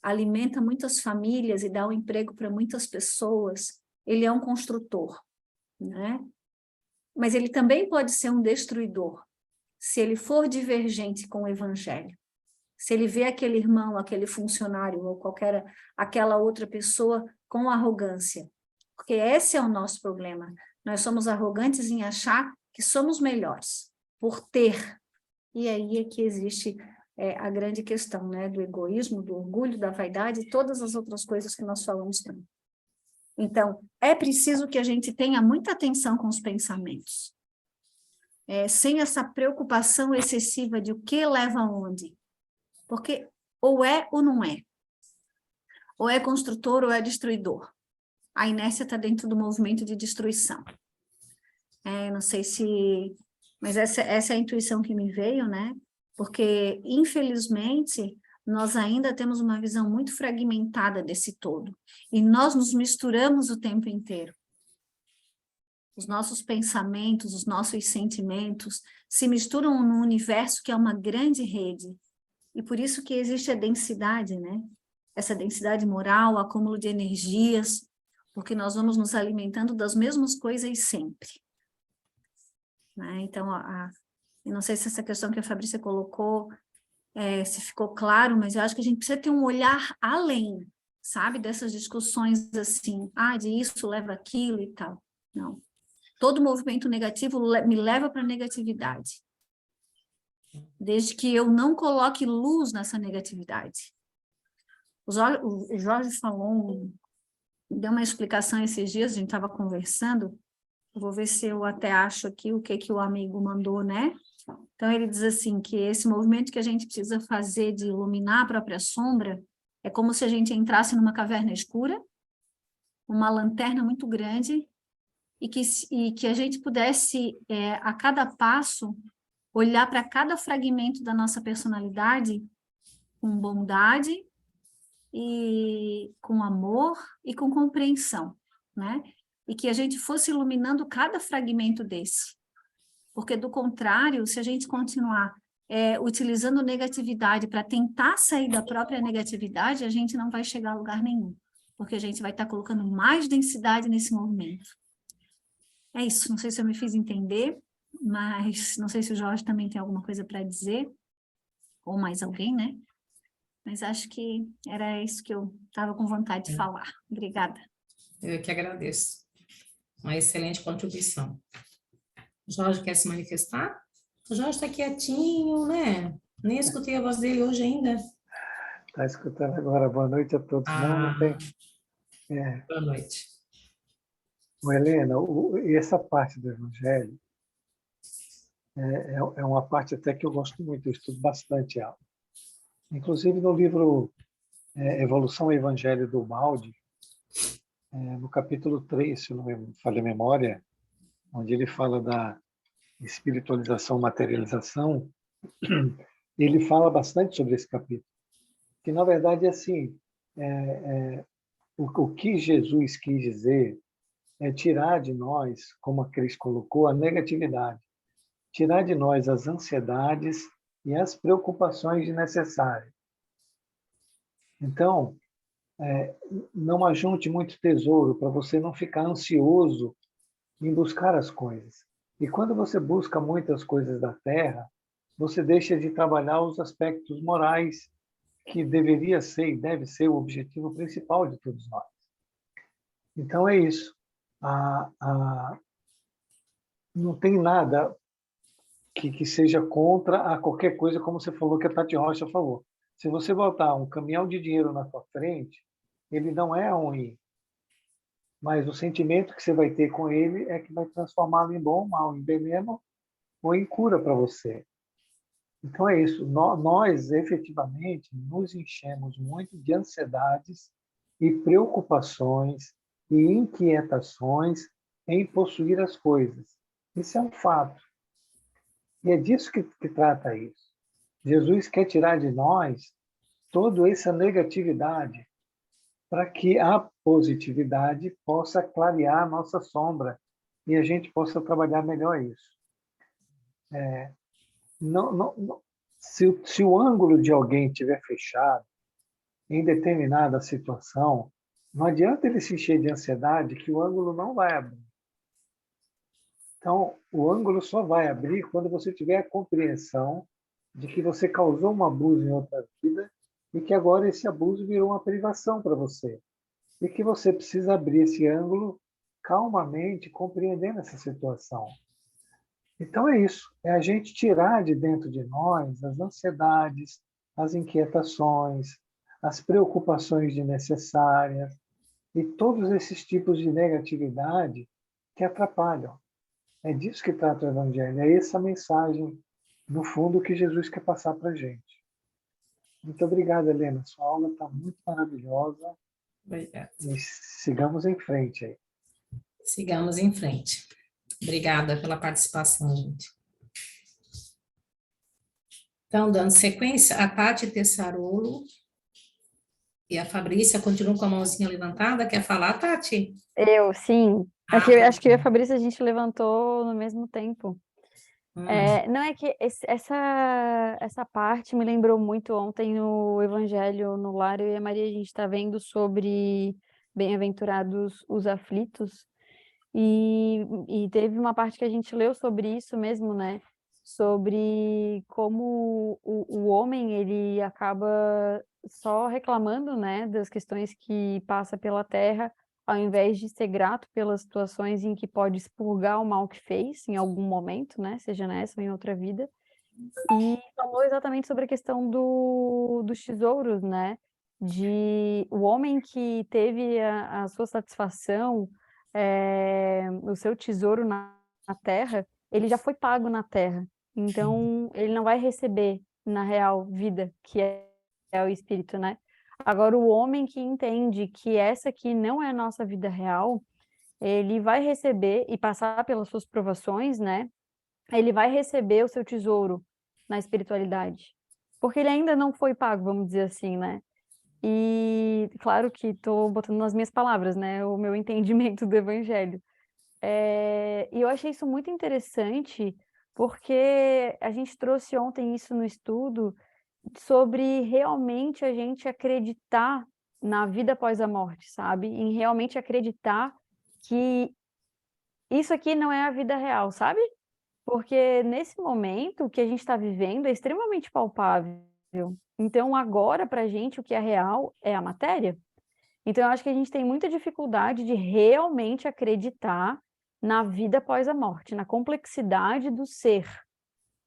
alimenta muitas famílias e dá um emprego para muitas pessoas, ele é um construtor, né? Mas ele também pode ser um destruidor, se ele for divergente com o evangelho. Se ele vê aquele irmão, aquele funcionário ou aquela outra pessoa com arrogância. Porque esse é o nosso problema. Nós somos arrogantes em achar que somos melhores, por ter. E aí é que existe a grande questão, né? Do egoísmo, do orgulho, da vaidade e todas as outras coisas que nós falamos também. Então, é preciso que a gente tenha muita atenção com os pensamentos. Sem essa preocupação excessiva de o que leva aonde. Porque ou é ou não é. Ou é construtor ou é destruidor. A inércia está dentro do movimento de destruição. Não sei se... Mas essa é a intuição que me veio, né? Porque, infelizmente, nós ainda temos uma visão muito fragmentada desse todo. E nós nos misturamos o tempo inteiro. Os nossos pensamentos, os nossos sentimentos se misturam num universo que é uma grande rede. E por isso que existe a densidade, né? Essa densidade moral, o acúmulo de energias, porque nós vamos nos alimentando das mesmas coisas sempre. Né? Então, eu não sei se essa questão que a Fabrícia colocou, se ficou claro, mas eu acho que a gente precisa ter um olhar além, sabe? Dessas discussões assim, de isso leva aquilo e tal. Não. Todo movimento negativo me leva para a negatividade. Desde que eu não coloque luz nessa negatividade. O Jorge falou, deu uma explicação esses dias, a gente estava conversando, eu vou ver se eu até acho aqui o que o amigo mandou, né? Então, ele diz assim, que esse movimento que a gente precisa fazer de iluminar a própria sombra é como se a gente entrasse numa caverna escura, uma lanterna muito grande, e que a gente pudesse, a cada passo, olhar para cada fragmento da nossa personalidade com bondade, e com amor e com compreensão, né? E que a gente fosse iluminando cada fragmento desse. Porque, do contrário, se a gente continuar utilizando negatividade para tentar sair da própria negatividade, a gente não vai chegar a lugar nenhum. Porque a gente vai estar colocando mais densidade nesse movimento. É isso, não sei se eu me fiz entender, mas não sei se o Jorge também tem alguma coisa para dizer, ou mais alguém, né? Mas acho que era isso que eu estava com vontade de falar. Obrigada. Eu que agradeço. Uma excelente contribuição. O Jorge quer se manifestar? O Jorge está quietinho, né? Nem escutei a voz dele hoje ainda. Está escutando agora. Boa noite a todos. Não tem... Boa noite. Helena, essa parte do Evangelho é uma parte até que eu gosto muito, eu estudo bastante ela. Inclusive no livro Evolução e Evangelho do Baldi, no capítulo 3, se não me falha a memória, onde ele fala da espiritualização, materialização, ele fala bastante sobre esse capítulo. Que, na verdade, é assim, o que Jesus quis dizer é tirar de nós, como a Cris colocou, a negatividade. Tirar de nós as ansiedades e as preocupações desnecessárias. Então, não ajunte muito tesouro para você não ficar ansioso em buscar as coisas. E quando você busca muitas coisas da Terra, você deixa de trabalhar os aspectos morais que deveria ser e deve ser o objetivo principal de todos nós. Então é isso. Não tem nada que seja contra a qualquer coisa, como você falou, que a Tati Rocha falou. Se você botar um caminhão de dinheiro na sua frente, ele não é ruim. Mas o sentimento que você vai ter com ele é que vai transformá-lo em bom, mal, em veneno ou em cura para você. Então é isso. Nós, efetivamente, nos enchemos muito de ansiedades e preocupações e inquietações em possuir as coisas. Isso é um fato. E é disso que trata isso. Jesus quer tirar de nós toda essa negatividade para que a positividade possa clarear a nossa sombra e a gente possa trabalhar melhor isso. Se o ângulo de alguém estiver fechado em determinada situação, não adianta ele se encher de ansiedade que o ângulo não vai abrir. Então, o ângulo só vai abrir quando você tiver a compreensão de que você causou um abuso em outra vida e que agora esse abuso virou uma privação para você. E que você precisa abrir esse ângulo calmamente, compreendendo essa situação. Então é isso, é a gente tirar de dentro de nós as ansiedades, as inquietações, as preocupações desnecessárias e todos esses tipos de negatividade que atrapalham. É disso que trata o Evangelho, é essa mensagem, no fundo, que Jesus quer passar para a gente. Muito obrigado, Helena. Sua aula está muito maravilhosa. Obrigada. E sigamos em frente aí. Sigamos em frente. Obrigada pela participação, gente. Então, dando sequência, a Tati Tessarolo e a Fabrícia continuam com a mãozinha levantada. Quer falar, Tati? Eu, sim. Ah, Aqui, eu tá acho que eu e a bom. Fabrícia a gente levantou no mesmo tempo. Não é que essa parte me lembrou muito ontem no Evangelho no Lar, eu e a Maria, a gente está vendo sobre bem-aventurados os aflitos, e teve uma parte que a gente leu sobre isso mesmo, né? Sobre como o homem, ele acaba só reclamando, né, das questões que passa pela terra, ao invés de ser grato pelas situações em que pode expurgar o mal que fez em algum momento, né, seja nessa ou em outra vida. E falou exatamente sobre a questão dos tesouros, né, de o homem que teve a sua satisfação, o seu tesouro na terra, ele já foi pago na terra. Então, ele não vai receber, na real, vida, que é o espírito, né? Agora, o homem que entende que essa aqui não é a nossa vida real, ele vai receber e passar pelas suas provações, né? Ele vai receber o seu tesouro na espiritualidade. Porque ele ainda não foi pago, vamos dizer assim, né? E claro que estou botando nas minhas palavras, né? O meu entendimento do evangelho. E eu achei isso muito interessante, porque a gente trouxe ontem isso no estudo, sobre realmente a gente acreditar na vida após a morte, sabe? Em realmente acreditar que isso aqui não é a vida real, sabe? Porque nesse momento o que a gente está vivendo é extremamente palpável. Então, agora, para a gente, o que é real é a matéria. Então, eu acho que a gente tem muita dificuldade de realmente acreditar na vida após a morte, na complexidade do ser,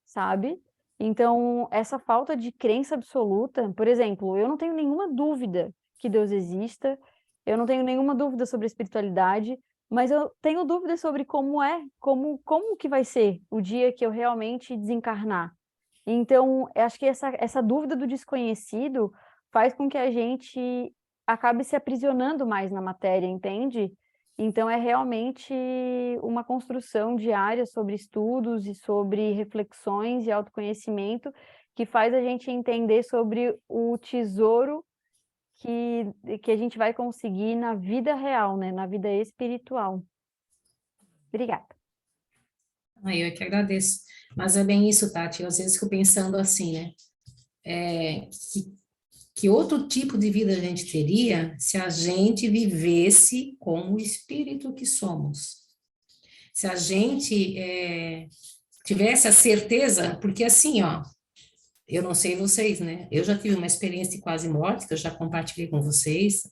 sabe? Então, essa falta de crença absoluta, por exemplo, eu não tenho nenhuma dúvida que Deus exista, eu não tenho nenhuma dúvida sobre a espiritualidade, mas eu tenho dúvidas sobre como que vai ser o dia que eu realmente desencarnar. Então, eu acho que essa dúvida do desconhecido faz com que a gente acabe se aprisionando mais na matéria, entende? Então, é realmente uma construção diária sobre estudos e sobre reflexões e autoconhecimento que faz a gente entender sobre o tesouro que a gente vai conseguir na vida real, né? Na vida espiritual. Obrigada. Eu é que agradeço. Mas é bem isso, Tati. Eu às vezes fico pensando assim, né? Que outro tipo de vida a gente teria se a gente vivesse como o espírito que somos? Se a gente tivesse a certeza, porque assim, ó, eu não sei vocês, né? Eu já tive uma experiência de quase morte, que eu já compartilhei com vocês,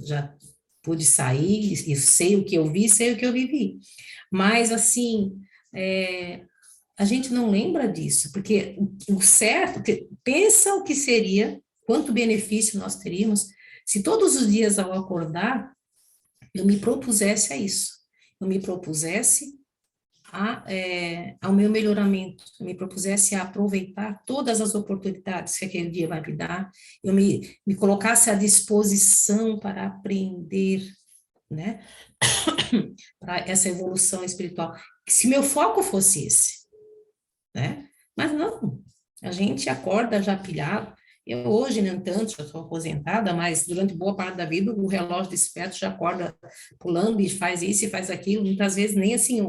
já pude sair, e sei o que eu vi, sei o que eu vivi. Mas, assim, a gente não lembra disso, porque o certo, pensa o que seria, quanto benefício nós teríamos, se todos os dias ao acordar, eu me propusesse a isso, eu me propusesse ao meu melhoramento, eu me propusesse a aproveitar todas as oportunidades que aquele dia vai me dar, eu me colocasse à disposição para aprender, né? Para essa evolução espiritual. Se meu foco fosse esse, né? Mas não, a gente acorda já pilhado. Eu hoje, nem tanto, já estou aposentada, mas durante boa parte da vida o relógio desperta, já acorda pulando e faz isso e faz aquilo. Muitas vezes nem assim,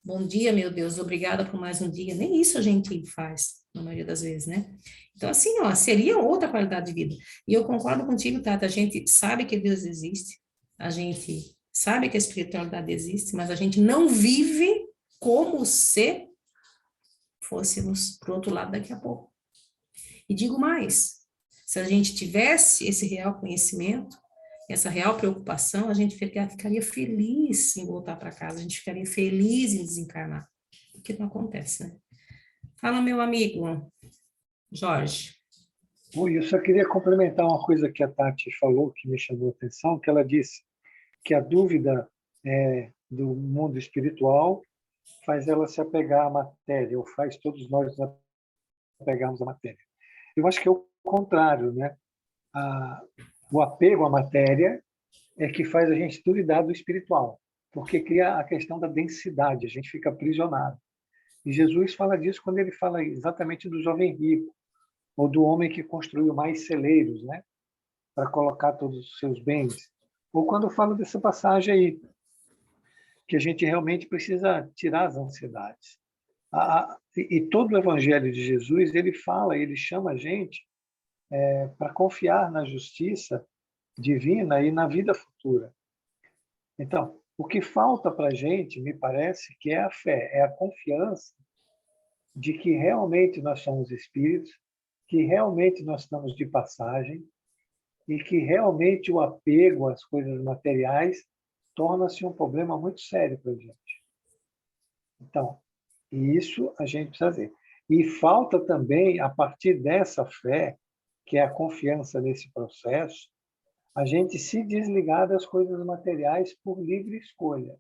bom dia, meu Deus, obrigada por mais um dia. Nem isso a gente faz, na maioria das vezes, né? Então, assim, ó, seria outra qualidade de vida. E eu concordo contigo, Tata, a gente sabe que Deus existe, a gente sabe que a espiritualidade existe, mas a gente não vive como se fôssemos para o outro lado daqui a pouco. E digo mais, se a gente tivesse esse real conhecimento, essa real preocupação, a gente ficaria feliz em voltar para casa, a gente ficaria feliz em desencarnar, o que não acontece, né? Fala, meu amigo Jorge. Oi, eu só queria complementar uma coisa que a Tati falou, que me chamou a atenção, que ela disse que a dúvida do mundo espiritual faz ela se apegar à matéria, ou faz todos nós nos apegarmos à matéria. Eu acho que é o contrário, né? O apego à matéria é que faz a gente duvidar do espiritual, porque cria a questão da densidade, a gente fica aprisionado. E Jesus fala disso quando ele fala exatamente do jovem rico, ou do homem que construiu mais celeiros, né? Para colocar todos os seus bens. Ou quando fala dessa passagem aí, que a gente realmente precisa tirar as ansiedades. E todo o Evangelho de Jesus, ele fala, ele chama a gente para confiar na justiça divina e na vida futura. Então, o que falta para a gente, me parece, que é a fé, é a confiança de que realmente nós somos espíritos, que realmente nós estamos de passagem e que realmente o apego às coisas materiais torna-se um problema muito sério para a gente. Então, isso a gente precisa ver. E falta também, a partir dessa fé, que é a confiança nesse processo, a gente se desligar das coisas materiais por livre escolha.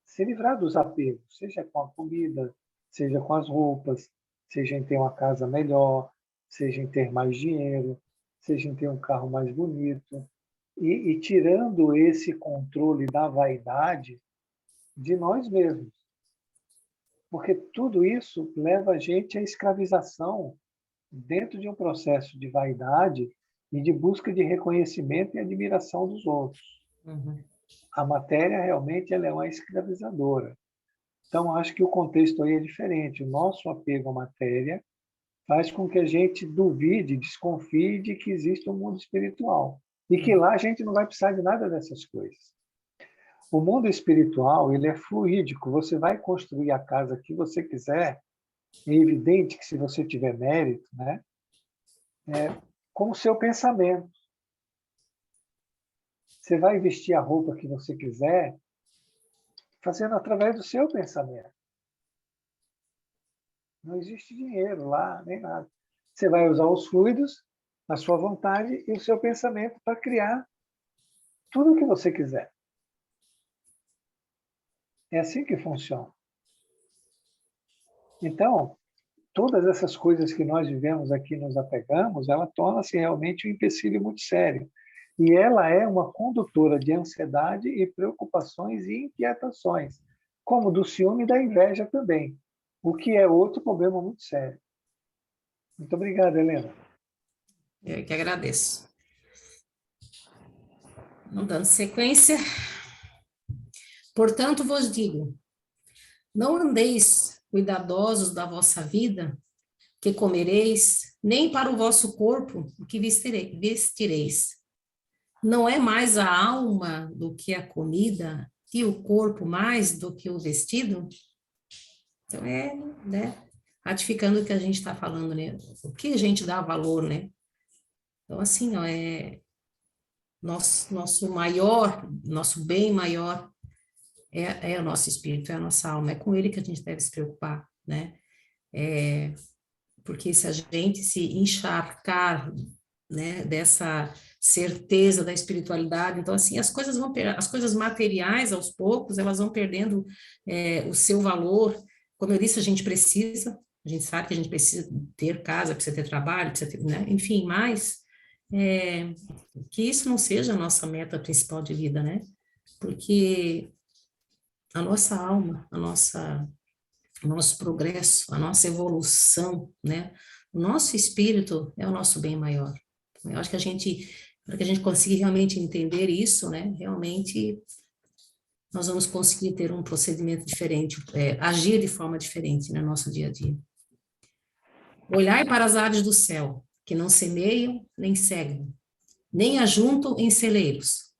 Se livrar dos apegos, seja com a comida, seja com as roupas, seja em ter uma casa melhor, seja em ter mais dinheiro, seja em ter um carro mais bonito, e tirando esse controle da vaidade de nós mesmos. Porque tudo isso leva a gente à escravização dentro de um processo de vaidade e de busca de reconhecimento e admiração dos outros. Uhum. A matéria realmente ela é uma escravizadora. Então, acho que o contexto aí é diferente. O nosso apego à matéria faz com que a gente duvide, desconfie de que existe um mundo espiritual. E que lá a gente não vai precisar de nada dessas coisas. O mundo espiritual, ele é fluídico. Você vai construir a casa que você quiser. É evidente que se você tiver mérito, né, com o seu pensamento. Você vai vestir a roupa que você quiser, fazendo através do seu pensamento. Não existe dinheiro lá, nem nada. Você vai usar os fluidos, a sua vontade e o seu pensamento para criar tudo o que você quiser. É assim que funciona. Então, todas essas coisas que nós vivemos aqui, nos apegamos, ela torna-se realmente um empecilho muito sério. E ela é uma condutora de ansiedade e preocupações e inquietações, como do ciúme e da inveja também, o que é outro problema muito sério. Muito obrigado, Helena. Eu que agradeço. Dando sequência. Portanto, vos digo, não andeis cuidadosos da vossa vida, que comereis, nem para o vosso corpo, o que vestireis. Não é mais a alma do que a comida, e o corpo mais do que o vestido? Então, né, ratificando o que a gente está falando, né? O que a gente dá valor, né? Então, assim, ó, nosso maior, nosso bem maior é o nosso espírito, é a nossa alma, é com ele que a gente deve se preocupar, né? Porque se a gente se encharcar, né, dessa certeza da espiritualidade, então assim, as coisas materiais, aos poucos, elas vão perdendo o seu valor. Como eu disse, a gente sabe que a gente precisa ter casa, precisa ter trabalho, precisa ter, né? Enfim, mas que isso não seja a nossa meta principal de vida, né? porque a nossa alma, o nosso progresso, a nossa evolução, né? O nosso espírito é o nosso bem maior. Eu acho que para que a gente consiga realmente entender isso, né? Realmente nós vamos conseguir ter um procedimento diferente, agir de forma diferente no nosso dia a dia. Olhai para as aves do céu, que não semeiam nem cegam, nem ajuntam em celeiros,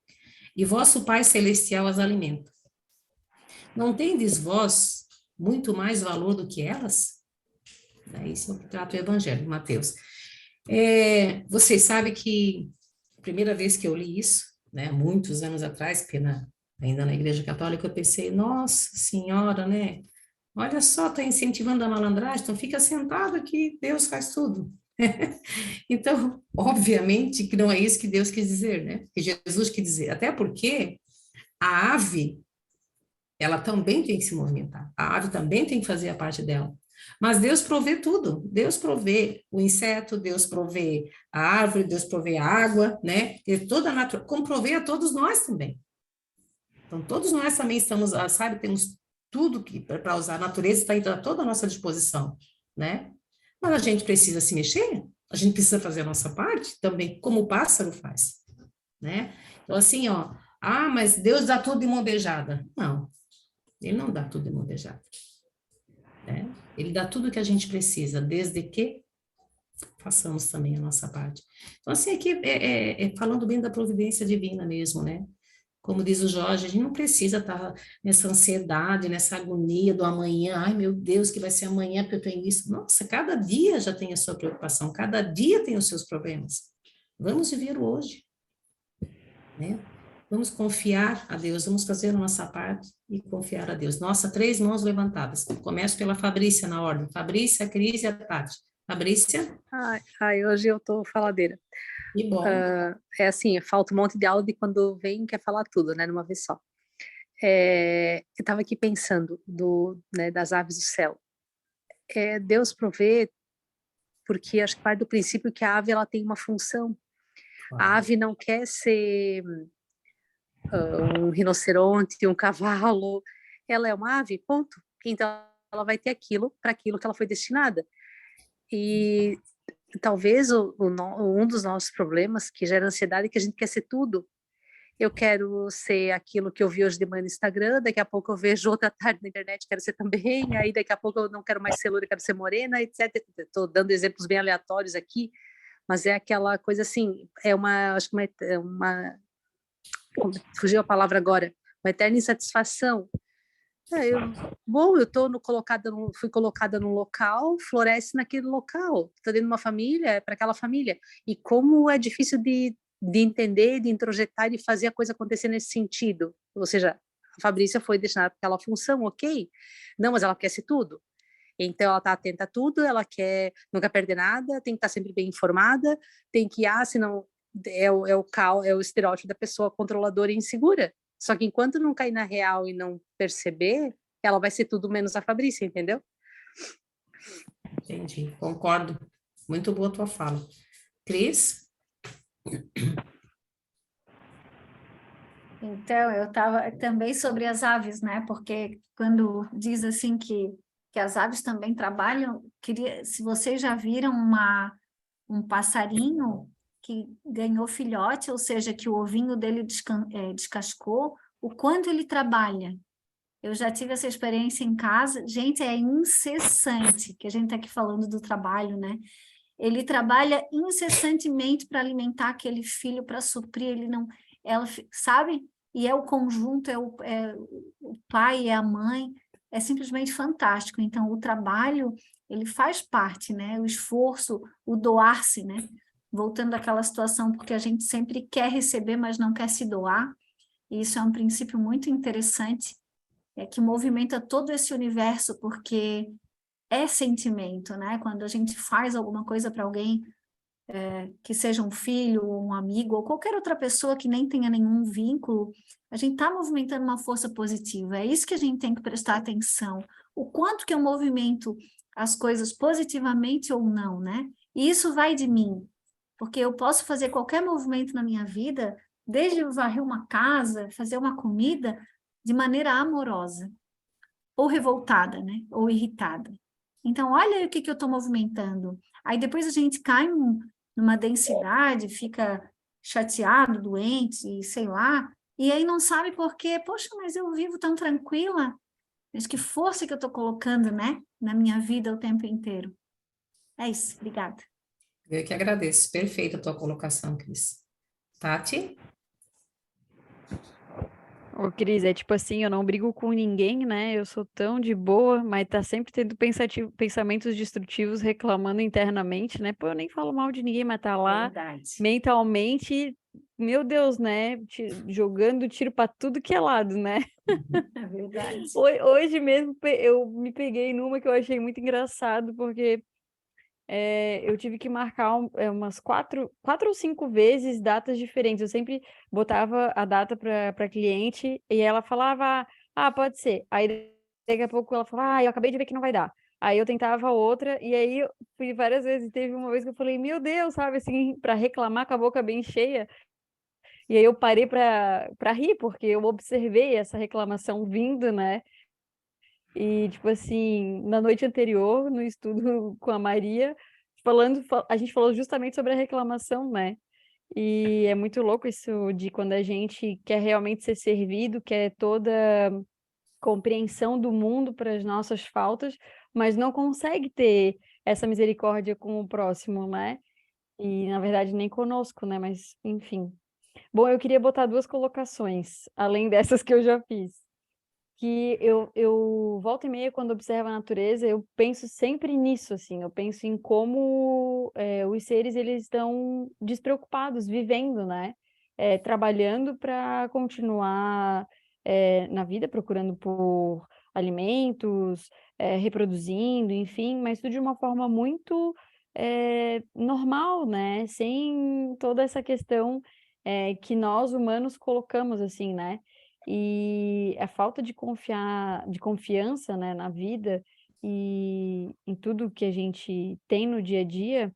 e vosso Pai Celestial as alimenta. Não tendes vós muito mais valor do que elas? Isso é o que trata o Evangelho, Mateus. Vocês sabem que a primeira vez que eu li isso, né, muitos anos atrás, porque ainda na Igreja Católica, eu pensei, nossa senhora, né? Olha só, está incentivando a malandragem, então fica sentado que Deus faz tudo. Então, obviamente que não é isso que Deus quis dizer, né? Que Jesus quis dizer. Até porque a ave, ela também tem que se movimentar. A ave também tem que fazer a parte dela. Mas Deus provê tudo. Deus provê o inseto, Deus provê a árvore, Deus provê a água, né? E toda a natureza, como provê a todos nós também. Então, todos nós também estamos, sabe, temos tudo que para usar. A natureza está a toda a nossa disposição, né? Mas a gente precisa se mexer, a gente precisa fazer a nossa parte também, como o pássaro faz, né? Então, assim, ó, mas Deus dá tudo de mão beijada. Não, ele não dá tudo de mão beijada, né? Ele dá tudo que a gente precisa, desde que façamos também a nossa parte. Então, assim, aqui falando bem da providência divina mesmo, né? Como diz o Jorge, a gente não precisa estar nessa ansiedade, nessa agonia do amanhã. Ai, meu Deus, que vai ser amanhã porque eu tenho isso. Nossa, cada dia já tem a sua preocupação, cada dia tem os seus problemas. Vamos viver o hoje, né? Vamos confiar a Deus, vamos fazer a nossa parte e confiar a Deus. Nossa, 3 mãos levantadas. Começo pela Fabrícia na ordem. Fabrícia, a Cris e a Tati. Fabrícia? Hoje eu tô faladeira. Que bom. É assim, falta um monte de aula de quando vem quer falar tudo, né, numa vez só. Eu estava aqui pensando né, das aves do céu. Deus provê, porque acho que parte do princípio que a ave ela tem uma função. A ave não quer ser um rinoceronte, um cavalo. Ela é uma ave, ponto. Então ela vai ter aquilo para aquilo que ela foi destinada. E talvez um dos nossos problemas que gera ansiedade é que a gente quer ser tudo. Eu quero ser aquilo que eu vi hoje de manhã no Instagram, daqui a pouco eu vejo outra tarde na internet, quero ser também, aí daqui a pouco eu não quero mais ser loira, quero ser morena, etc. Estou dando exemplos bem aleatórios aqui, mas é aquela coisa assim, acho que fugiu a palavra agora, uma eterna insatisfação. Fui colocada num local, floresce naquele local, estou dentro de uma família, é para aquela família. E como é difícil de entender, de introjetar e fazer a coisa acontecer nesse sentido. Ou seja, a Fabrícia foi destinada para aquela função, ok? Não, mas ela quer ser tudo. Então ela está atenta a tudo, ela nunca perder nada, tem que estar sempre bem informada, tem que, senão é o estereótipo da pessoa controladora e insegura. Só que enquanto não cair na real e não perceber, ela vai ser tudo menos a Fabrícia, entendeu? Entendi, concordo. Muito boa a tua fala. Cris? Então, eu estava também sobre as aves, né? Porque quando diz assim que as aves também trabalham, se vocês já viram um passarinho que ganhou filhote, ou seja, que o ovinho dele descascou, o quanto ele trabalha. Eu já tive essa experiência em casa. Gente, é incessante, que a gente está aqui falando do trabalho, né? Ele trabalha incessantemente para alimentar aquele filho, para suprir, sabe? E é o conjunto, é o pai, é a mãe, é simplesmente fantástico. Então, o trabalho, ele faz parte, né? O esforço, o doar-se, né? Voltando àquela situação, porque a gente sempre quer receber, mas não quer se doar. E isso é um princípio muito interessante, que movimenta todo esse universo, porque é sentimento, né? Quando a gente faz alguma coisa para alguém, que seja um filho, um amigo, ou qualquer outra pessoa que nem tenha nenhum vínculo, a gente está movimentando uma força positiva. É isso que a gente tem que prestar atenção. O quanto que eu movimento as coisas positivamente ou não, né? E isso vai de mim, porque eu posso fazer qualquer movimento na minha vida, desde varrer uma casa, fazer uma comida de maneira amorosa, ou revoltada, né? Ou irritada. Então, olha o que eu estou movimentando. Aí depois a gente cai numa densidade, fica chateado, doente, sei lá, e aí não sabe por quê. Poxa, mas eu vivo tão tranquila. Mas que força que eu estou colocando, né? Na minha vida o tempo inteiro. É isso, obrigada. Eu que agradeço. Perfeita a tua colocação, Cris. Tati? Ô, Cris, é tipo assim, eu não brigo com ninguém, né? Eu sou tão de boa, mas tá sempre tendo pensamentos destrutivos reclamando internamente, né? Pô, eu nem falo mal de ninguém, mas tá lá Verdade. mentalmente, meu Deus, né? Jogando tiro pra tudo que é lado, né? É verdade. Hoje mesmo eu me peguei numa que eu achei muito engraçado, porque eu tive que marcar umas 4 ou 5 vezes datas diferentes. Eu sempre botava a data para cliente e ela falava, ah, pode ser. Aí daqui a pouco ela falava, ah, eu acabei de ver que não vai dar. Aí eu tentava outra, e aí eu fui várias vezes. Teve uma vez que eu falei, meu Deus, sabe, assim, para reclamar com a boca bem cheia. E aí eu parei para rir, porque eu observei essa reclamação vindo, né? E, tipo assim, na noite anterior, no estudo com a Maria, a gente falou justamente sobre a reclamação, né? E é muito louco isso de quando a gente quer realmente ser servido, quer toda compreensão do mundo para as nossas faltas, mas não consegue ter essa misericórdia com o próximo, né? E, na verdade, nem conosco, né? Mas, enfim. Bom, eu queria botar 2 colocações, além dessas que eu já fiz. Que eu volta e meia, quando observo a natureza, eu penso sempre nisso, assim, eu penso em como os seres, eles estão despreocupados, vivendo, né? Trabalhando para continuar na vida, procurando por alimentos, reproduzindo, enfim, mas tudo de uma forma muito normal, né? Sem toda essa questão que nós, humanos, colocamos, assim, né? E a falta de confiança, né, na vida e em tudo que a gente tem no dia a dia,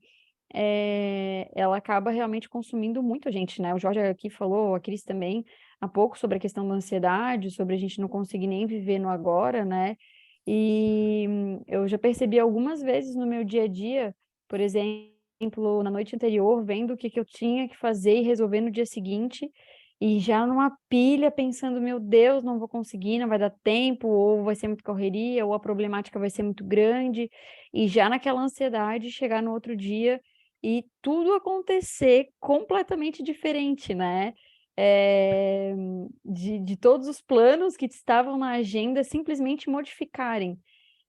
ela acaba realmente consumindo muito a gente, né? O Jorge aqui falou, a Cris também, há pouco sobre a questão da ansiedade, sobre a gente não conseguir nem viver no agora, né? E eu já percebi algumas vezes no meu dia a dia, por exemplo, na noite anterior, vendo o que eu tinha que fazer e resolver no dia seguinte, e já numa pilha, pensando, meu Deus, não vou conseguir, não vai dar tempo, ou vai ser muito correria, ou a problemática vai ser muito grande, e já naquela ansiedade, chegar no outro dia e tudo acontecer completamente diferente, né? De todos os planos que estavam na agenda simplesmente modificarem.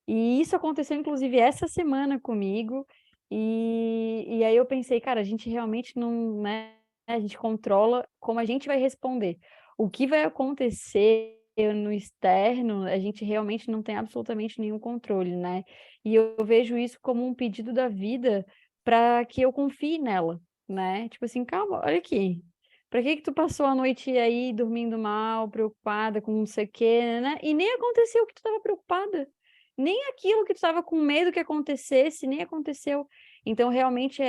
E isso aconteceu, inclusive, essa semana comigo, e aí eu pensei, cara, a gente realmente não, né? A gente controla como a gente vai responder. O que vai acontecer no externo, a gente realmente não tem absolutamente nenhum controle, né? E eu vejo isso como um pedido da vida para que eu confie nela, né? Tipo assim, calma, olha aqui. Pra que tu passou a noite aí dormindo mal, preocupada com não sei o quê, né? E nem aconteceu o que tu estava preocupada. Nem aquilo que tu estava com medo que acontecesse, nem aconteceu. Então, realmente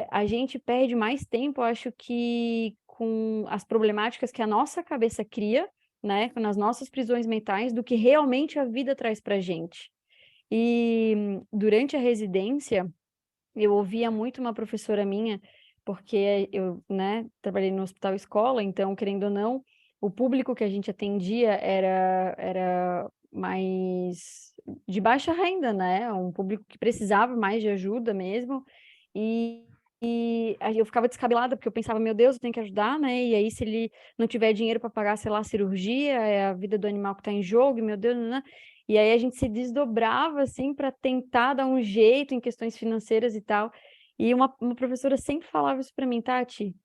a gente perde mais tempo, eu acho que com as problemáticas que a nossa cabeça cria, né? Nas nossas prisões mentais, do que realmente a vida traz pra gente. E durante a residência, eu ouvia muito uma professora minha, porque eu, né, trabalhei no hospital escola, então, querendo ou não, o público que a gente atendia era mais de baixa renda, né? Um público que precisava mais de ajuda mesmo. E aí eu ficava descabelada, porque eu pensava, meu Deus, eu tenho que ajudar, né? E aí, se ele não tiver dinheiro para pagar, sei lá, a cirurgia, é a vida do animal que está em jogo, e, meu Deus, né? E aí a gente se desdobrava, assim, para tentar dar um jeito em questões financeiras e tal. E uma professora sempre falava isso para mim, Tati,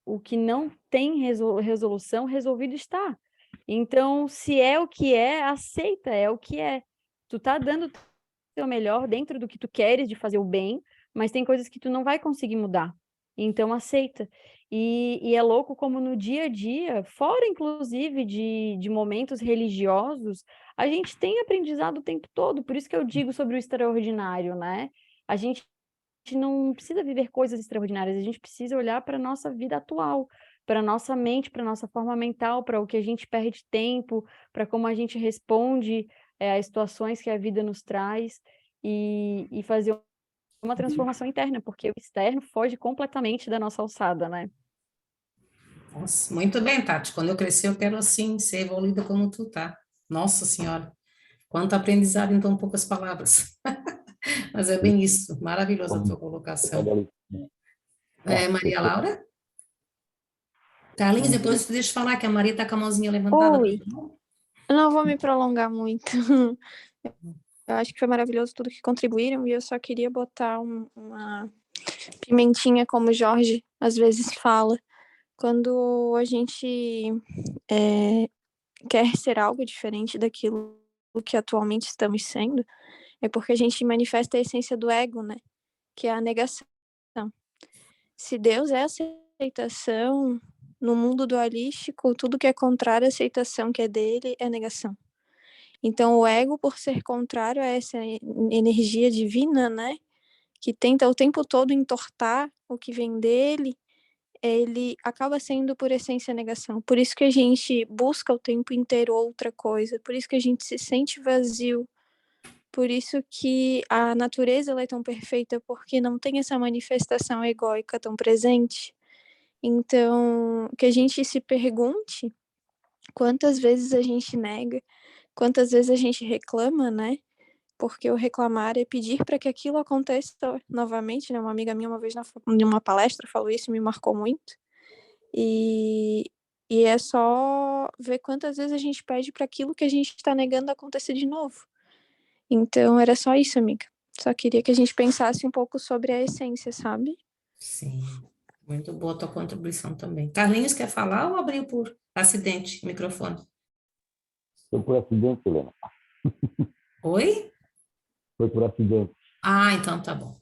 o que não tem resolução, resolvido está. Então, se é o que é, aceita, é o que é. Tu tá dando o teu melhor dentro do que tu queres de fazer o bem, mas tem coisas que tu não vai conseguir mudar. Então, aceita. E é louco como no dia a dia, fora inclusive de momentos religiosos, a gente tem aprendizado o tempo todo. Por isso que eu digo sobre o extraordinário, né? A gente não precisa viver coisas extraordinárias, a gente precisa olhar para a nossa vida atual, para nossa mente, para nossa forma mental, para o que a gente perde tempo, para como a gente responde às situações que a vida nos traz, e fazer uma transformação interna, porque o externo foge completamente da nossa alçada, né? Nossa, muito bem, Tati. Quando eu crescer, eu quero, assim, ser evoluída como tu tá. Nossa Senhora, quanto aprendizado em tão poucas palavras. Mas é bem isso. Maravilhosa a tua colocação. Maria Laura? Carlinhos, depois deixa eu falar que a Maria tá com a mãozinha levantada. Oi, eu não vou me prolongar muito. Eu acho que foi maravilhoso tudo que contribuíram e eu só queria botar uma pimentinha, como o Jorge às vezes fala. Quando a gente quer ser algo diferente daquilo que atualmente estamos sendo, é porque a gente manifesta a essência do ego, né? Que é a negação. Se Deus é aceitação, no mundo dualístico, tudo que é contrário à aceitação que é dele é negação. Então, o ego, por ser contrário a essa energia divina, né, que tenta o tempo todo entortar o que vem dele, ele acaba sendo, por essência, negação. Por isso que a gente busca o tempo inteiro outra coisa, por isso que a gente se sente vazio, por isso que a natureza ela é tão perfeita, porque não tem essa manifestação egóica tão presente. Então, que a gente se pergunte quantas vezes a gente nega, quantas vezes a gente reclama, né? Porque o reclamar é pedir para que aquilo aconteça novamente, né? Uma amiga minha uma vez em uma palestra falou isso, me marcou muito. E é só ver quantas vezes a gente pede para aquilo que a gente está negando acontecer de novo. Então era só isso, amiga. Só queria que a gente pensasse um pouco sobre a essência, sabe? Sim, muito boa a tua contribuição também. Carlinhos, quer falar ou abriu por acidente o microfone? Foi por acidente, Helena. Oi? Foi por acidente. Ah, então tá bom.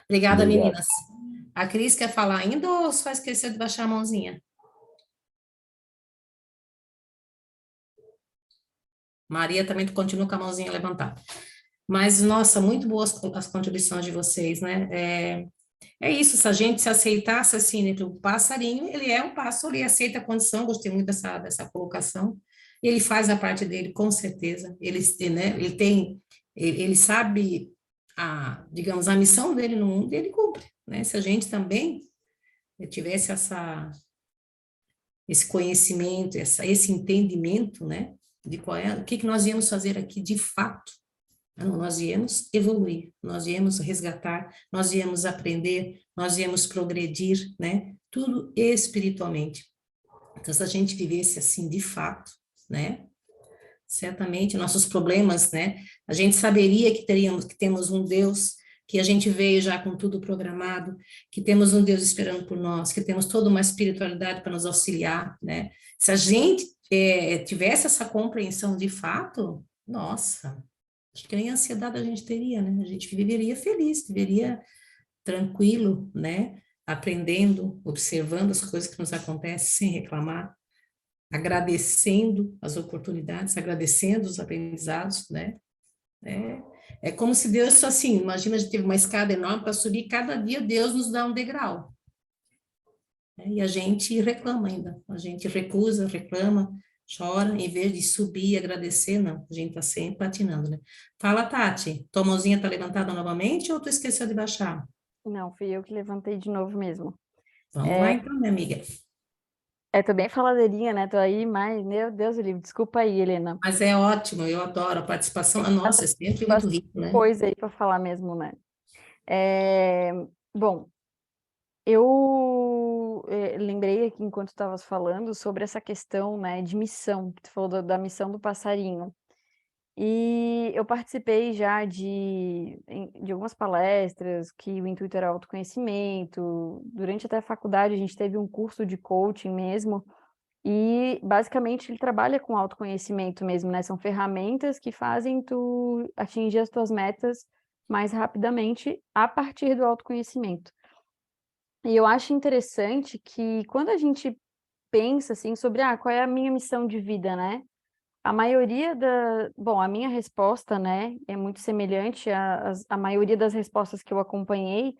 Obrigada, Obrigado. meninas. A Cris quer falar ainda ou só esqueceu de baixar a mãozinha? Maria também continua com a mãozinha levantada. Mas, nossa, muito boas as contribuições de vocês, né? É isso, se a gente se aceitasse assim, entre o passarinho, ele é um pássaro, ele aceita a condição, gostei muito dessa colocação, ele faz a parte dele, com certeza, né, ele sabe, digamos, a missão dele no mundo, e ele cumpre, né? Se a gente também tivesse esse conhecimento, esse entendimento, né, de o que nós íamos fazer aqui de fato. Não, nós viemos evoluir, nós viemos resgatar, nós viemos aprender, nós viemos progredir, né? Tudo espiritualmente. Então, se a gente vivesse assim de fato, né? Certamente nossos problemas, né? A gente saberia que temos um Deus, que a gente veio já com tudo programado, que temos um Deus esperando por nós, que temos toda uma espiritualidade para nos auxiliar, né? Se a gente tivesse essa compreensão de fato, nossa, acho que nem ansiedade a gente teria, né? A gente viveria feliz, viveria tranquilo, né? Aprendendo, observando as coisas que nos acontecem sem reclamar, agradecendo as oportunidades, agradecendo os aprendizados, né? É como se Deus, assim, imagina, a gente teve uma escada enorme para subir, cada dia Deus nos dá um degrau. Né? E a gente reclama ainda, a gente recusa, reclama, chora, em vez de subir e agradecer, não, a gente está sempre patinando, né? Fala, Tati, tua mãozinha está levantada novamente ou tu esqueceu de baixar? Não, fui eu que levantei de novo mesmo. Vamos lá então, minha amiga. Tô bem faladeirinha, né? Tô aí, mas, meu Deus do livro, desculpa aí, Helena. Mas é ótimo, eu adoro a participação, nossa, é sempre muito rico, né? Coisa aí para falar mesmo, né? Bom, eu lembrei aqui enquanto estavas falando sobre essa questão, né, de missão, que tu falou da missão do passarinho. E eu participei já de algumas palestras que o intuito era autoconhecimento. Durante até a faculdade a gente teve um curso de coaching mesmo, e basicamente ele trabalha com autoconhecimento mesmo, né? São ferramentas que fazem tu atingir as tuas metas mais rapidamente a partir do autoconhecimento. E eu acho interessante que quando a gente pensa assim sobre qual é a minha missão de vida, né? A maioria bom, a minha resposta, né, é muito semelhante à maioria das respostas que eu acompanhei,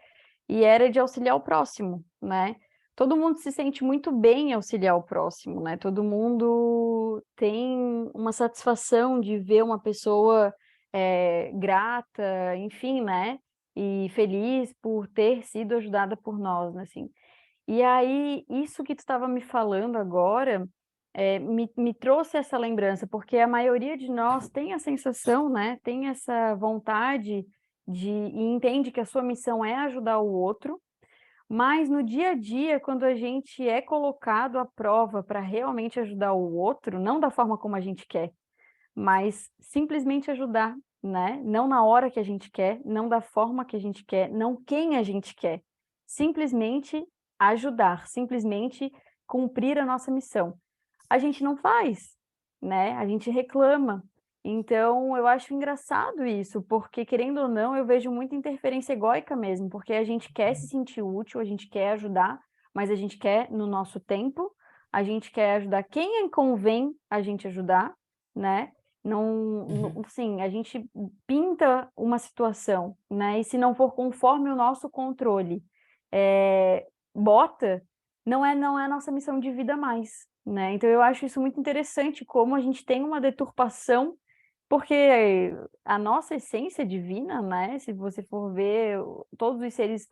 e era de auxiliar o próximo, né? todo mundo se sente muito bem em auxiliar o próximo, né? Todo mundo tem uma satisfação de ver uma pessoa grata, enfim, né? E feliz por ter sido ajudada por nós, né? Assim. E aí, isso que tu estava me falando agora, me trouxe essa lembrança, porque a maioria de nós tem a sensação, né? Tem essa vontade e entende que a sua missão é ajudar o outro, mas no dia a dia, quando a gente é colocado à prova para realmente ajudar o outro, não da forma como a gente quer, mas simplesmente ajudar, né? Não na hora que a gente quer, não da forma que a gente quer, não quem a gente quer. Simplesmente ajudar, simplesmente cumprir a nossa missão. A gente não faz, né? A gente reclama. Então, eu acho engraçado isso, porque, querendo ou não, eu vejo muita interferência egóica mesmo, porque a gente quer se sentir útil, a gente quer ajudar, mas a gente quer no nosso tempo, a gente quer ajudar quem convém a gente ajudar, né? Não, sim, a gente pinta uma situação, né? E se não for conforme o nosso controle, bota, não é a nossa missão de vida mais, né? Então eu acho isso muito interessante, como a gente tem uma deturpação, porque a nossa essência divina, né? Se você for ver todos os seres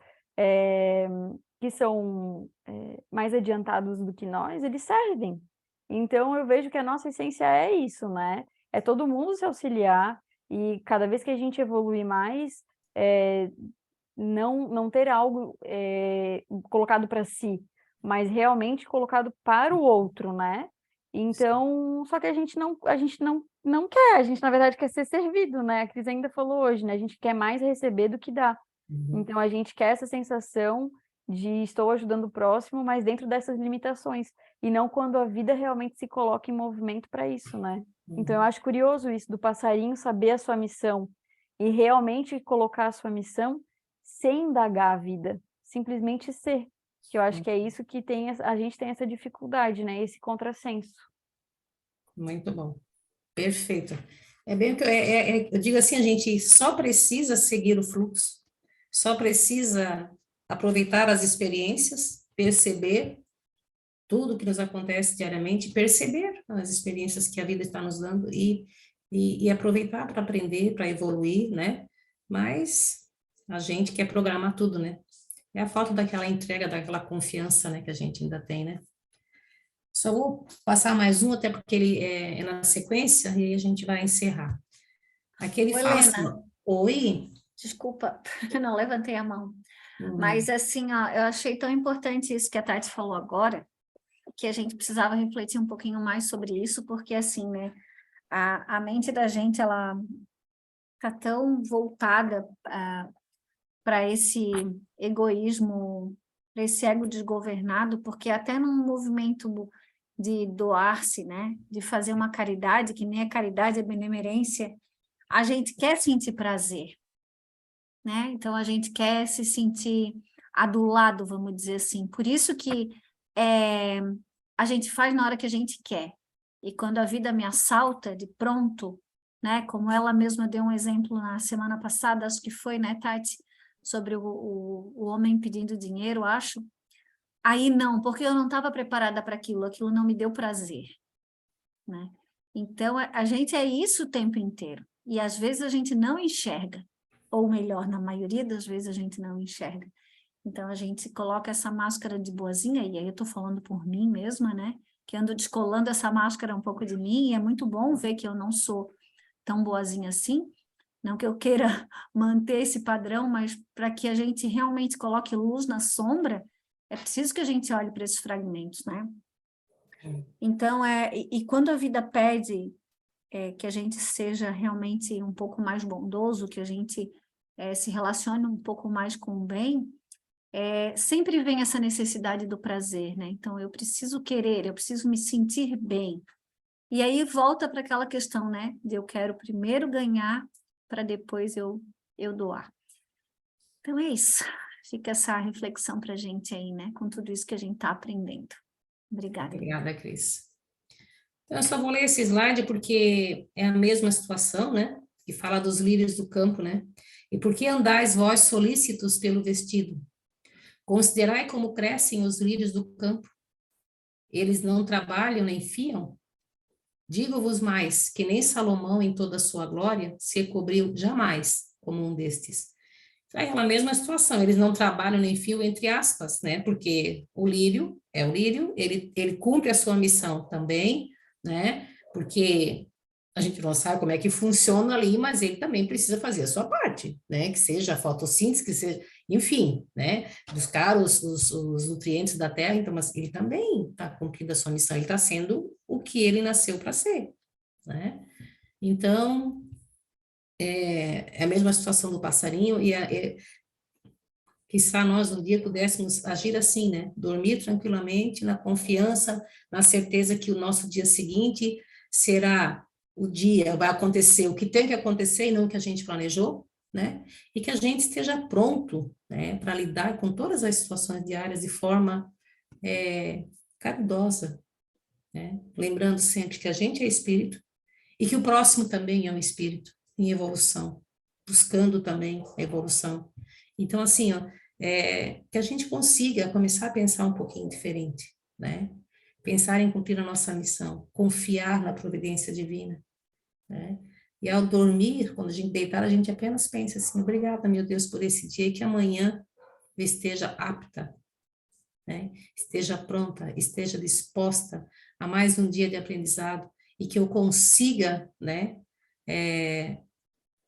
que são mais adiantados do que nós, eles servem. Então eu vejo que a nossa essência é isso, né? É todo mundo se auxiliar, e cada vez que a gente evolui mais, não ter algo colocado para si, mas realmente colocado para o outro, né? Então, só que a gente não quer, a gente na verdade quer ser servido, né? A Cris ainda falou hoje, né? A gente quer mais receber do que dar. Então a gente quer essa sensação de estou ajudando o próximo, mas dentro dessas limitações, e não quando a vida realmente se coloca em movimento para isso, né? Então eu acho curioso isso do passarinho saber a sua missão e realmente colocar a sua missão sem indagar a vida, simplesmente ser, que eu acho que é isso que a gente tem essa dificuldade, né? Esse contrassenso. Muito bom. Perfeito. É bem o que eu digo assim, a gente só precisa seguir o fluxo, só precisa aproveitar as experiências, perceber tudo que nos acontece diariamente, perceber as experiências que a vida está nos dando e aproveitar para aprender, para evoluir, né? Mas a gente quer programar tudo, né? É a falta daquela entrega, daquela confiança, né, que a gente ainda tem, né? Só vou passar mais um, até porque ele é na sequência, e aí a gente vai encerrar. Aquele fala assim, Helena, oi? desculpa, eu não levantei a mão. Uhum. Mas assim, ó, eu achei tão importante isso que a Tati falou agora, que a gente precisava refletir um pouquinho mais sobre isso, porque assim, né, a mente da gente, ela tá tão voltada para esse egoísmo, para esse ego desgovernado, porque até num movimento de doar-se, né, de fazer uma caridade, que nem a caridade, a benemerência, a gente quer sentir prazer, né? Então a gente quer se sentir adulado, vamos dizer assim. Por isso que a gente faz na hora que a gente quer. E quando a vida me assalta de pronto, né? Como ela mesma deu um exemplo na semana passada, acho que foi, né, Tati? Sobre o homem pedindo dinheiro, acho. Aí não, porque eu não estava preparada para aquilo não me deu prazer, né? Então, a gente é isso o tempo inteiro. E às vezes a gente não enxerga, ou melhor, na maioria das vezes a gente não enxerga. Então, a gente coloca essa máscara de boazinha, e aí eu estou falando por mim mesma, né? Que ando descolando essa máscara um pouco de mim, e é muito bom ver que eu não sou tão boazinha assim, não que eu queira manter esse padrão, mas para que a gente realmente coloque luz na sombra, é preciso que a gente olhe para esses fragmentos, né? Então, e quando a vida pede que a gente seja realmente um pouco mais bondoso, que a gente se relacione um pouco mais com o bem, sempre vem essa necessidade do prazer, né? Então, eu preciso querer, eu preciso me sentir bem. E aí volta para aquela questão, né? De eu quero primeiro ganhar para depois eu doar. Então é isso. Fica essa reflexão para a gente aí, né? Com tudo isso que a gente está aprendendo. Obrigada. Obrigada, Cris. Então, eu só vou ler esse slide porque é a mesma situação, né? Que fala dos lírios do campo, né? E por que andais vós solícitos pelo vestido? Considerai como crescem os lírios do campo. Eles não trabalham nem fiam. Digo-vos mais, que nem Salomão em toda a sua glória se cobriu jamais como um destes. É aquela mesma situação, eles não trabalham nem fiam, entre aspas, né? Porque o lírio é o lírio, ele cumpre a sua missão também, né? Porque a gente não sabe como é que funciona ali, mas ele também precisa fazer a sua parte, né? Que seja a fotossíntese, que seja, enfim, né? Buscar os nutrientes da terra, então, mas ele também está cumprindo a sua missão, ele está sendo o que ele nasceu para ser, né? Então, é a mesma situação do passarinho, quiçá nós um dia pudéssemos agir assim, né? Dormir tranquilamente, na confiança, na certeza que o nosso dia seguinte será o dia, vai acontecer o que tem que acontecer e não o que a gente planejou, né? E que a gente esteja pronto, né, para lidar com todas as situações diárias de forma caridosa, né? Lembrando sempre que a gente é espírito e que o próximo também é um espírito em evolução, buscando também a evolução. Então, assim, ó, que a gente consiga começar a pensar um pouquinho diferente, né? Pensar em cumprir a nossa missão, confiar na providência divina, né? E ao dormir, quando a gente deitar, a gente apenas pensa assim, obrigada, meu Deus, por esse dia, que amanhã eu esteja apta, né? Esteja pronta, esteja disposta a mais um dia de aprendizado e que eu consiga, né,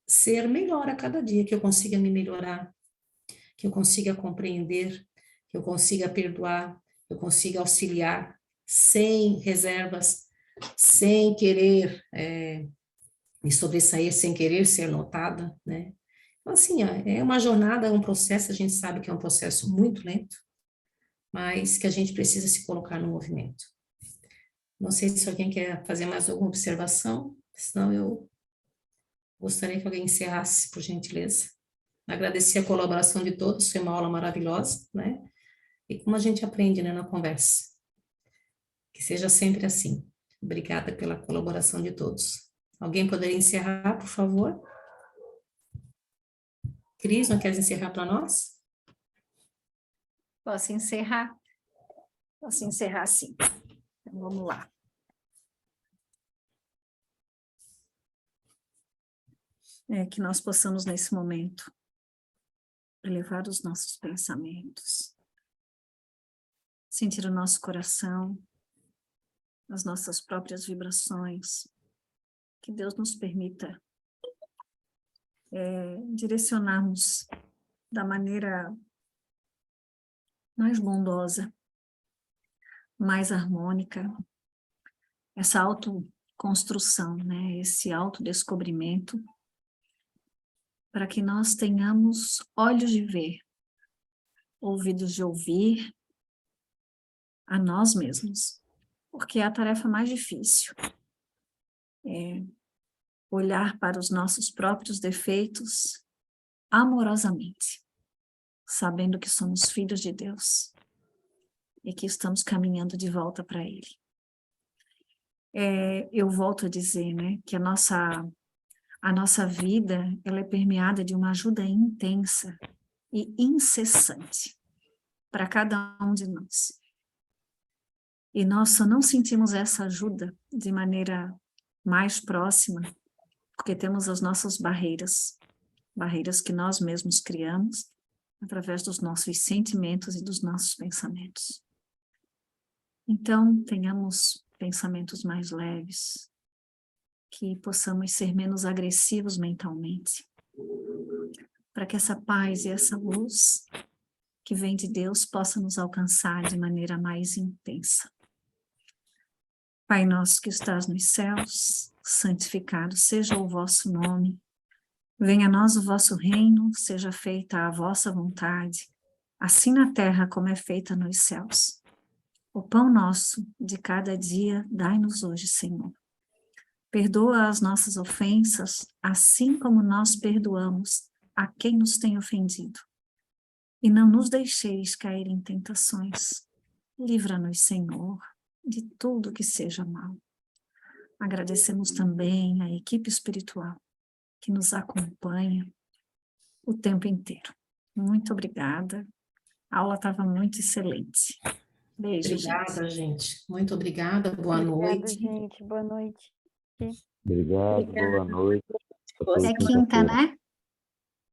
ser melhor a cada dia, que eu consiga me melhorar, que eu consiga compreender, que eu consiga perdoar, que eu consiga auxiliar, sem reservas, sem querer me sobressair, sem querer ser notada, né? Então, assim, ó, é uma jornada, é um processo, a gente sabe que é um processo muito lento, mas que a gente precisa se colocar no movimento. Não sei se alguém quer fazer mais alguma observação, senão eu gostaria que alguém encerrasse, por gentileza. Agradecer a colaboração de todos, foi uma aula maravilhosa, né? E como a gente aprende, né, na conversa. Que seja sempre assim. Obrigada pela colaboração de todos. Alguém poderia encerrar, por favor? Cris, não queres encerrar para nós? Posso encerrar? Posso encerrar sim. Então, vamos lá. Que nós possamos, nesse momento, elevar os nossos pensamentos, sentir o nosso coração, as nossas próprias vibrações, que Deus nos permita direcionarmos da maneira mais bondosa, mais harmônica, essa autoconstrução, né? Esse autodescobrimento, para que nós tenhamos olhos de ver, ouvidos de ouvir a nós mesmos, porque é a tarefa mais difícil. Olhar para os nossos próprios defeitos amorosamente, sabendo que somos filhos de Deus e que estamos caminhando de volta para Ele. Eu volto a dizer, né, que a nossa vida, ela é permeada de uma ajuda intensa e incessante para cada um de nós. E nós só não sentimos essa ajuda de maneira mais próxima, porque temos as nossas barreiras que nós mesmos criamos, através dos nossos sentimentos e dos nossos pensamentos. Então, tenhamos pensamentos mais leves, que possamos ser menos agressivos mentalmente, para que essa paz e essa luz que vem de Deus possa nos alcançar de maneira mais intensa. Pai nosso que estás nos céus, santificado seja o vosso nome. Venha a nós o vosso reino, seja feita a vossa vontade, assim na terra como é feita nos céus. O pão nosso de cada dia dai-nos hoje, Senhor. Perdoa as nossas ofensas, assim como nós perdoamos a quem nos tem ofendido. E não nos deixeis cair em tentações. Livra-nos, Senhor, de tudo que seja mal. Agradecemos também a equipe espiritual que nos acompanha o tempo inteiro. Muito obrigada A aula estava muito excelente. Beijo, gente. Obrigada, gente. Muito obrigada. Boa Obrigada, noite. gente. Boa noite. Obrigado, boa noite. Até É quinta, quinta-feira. né?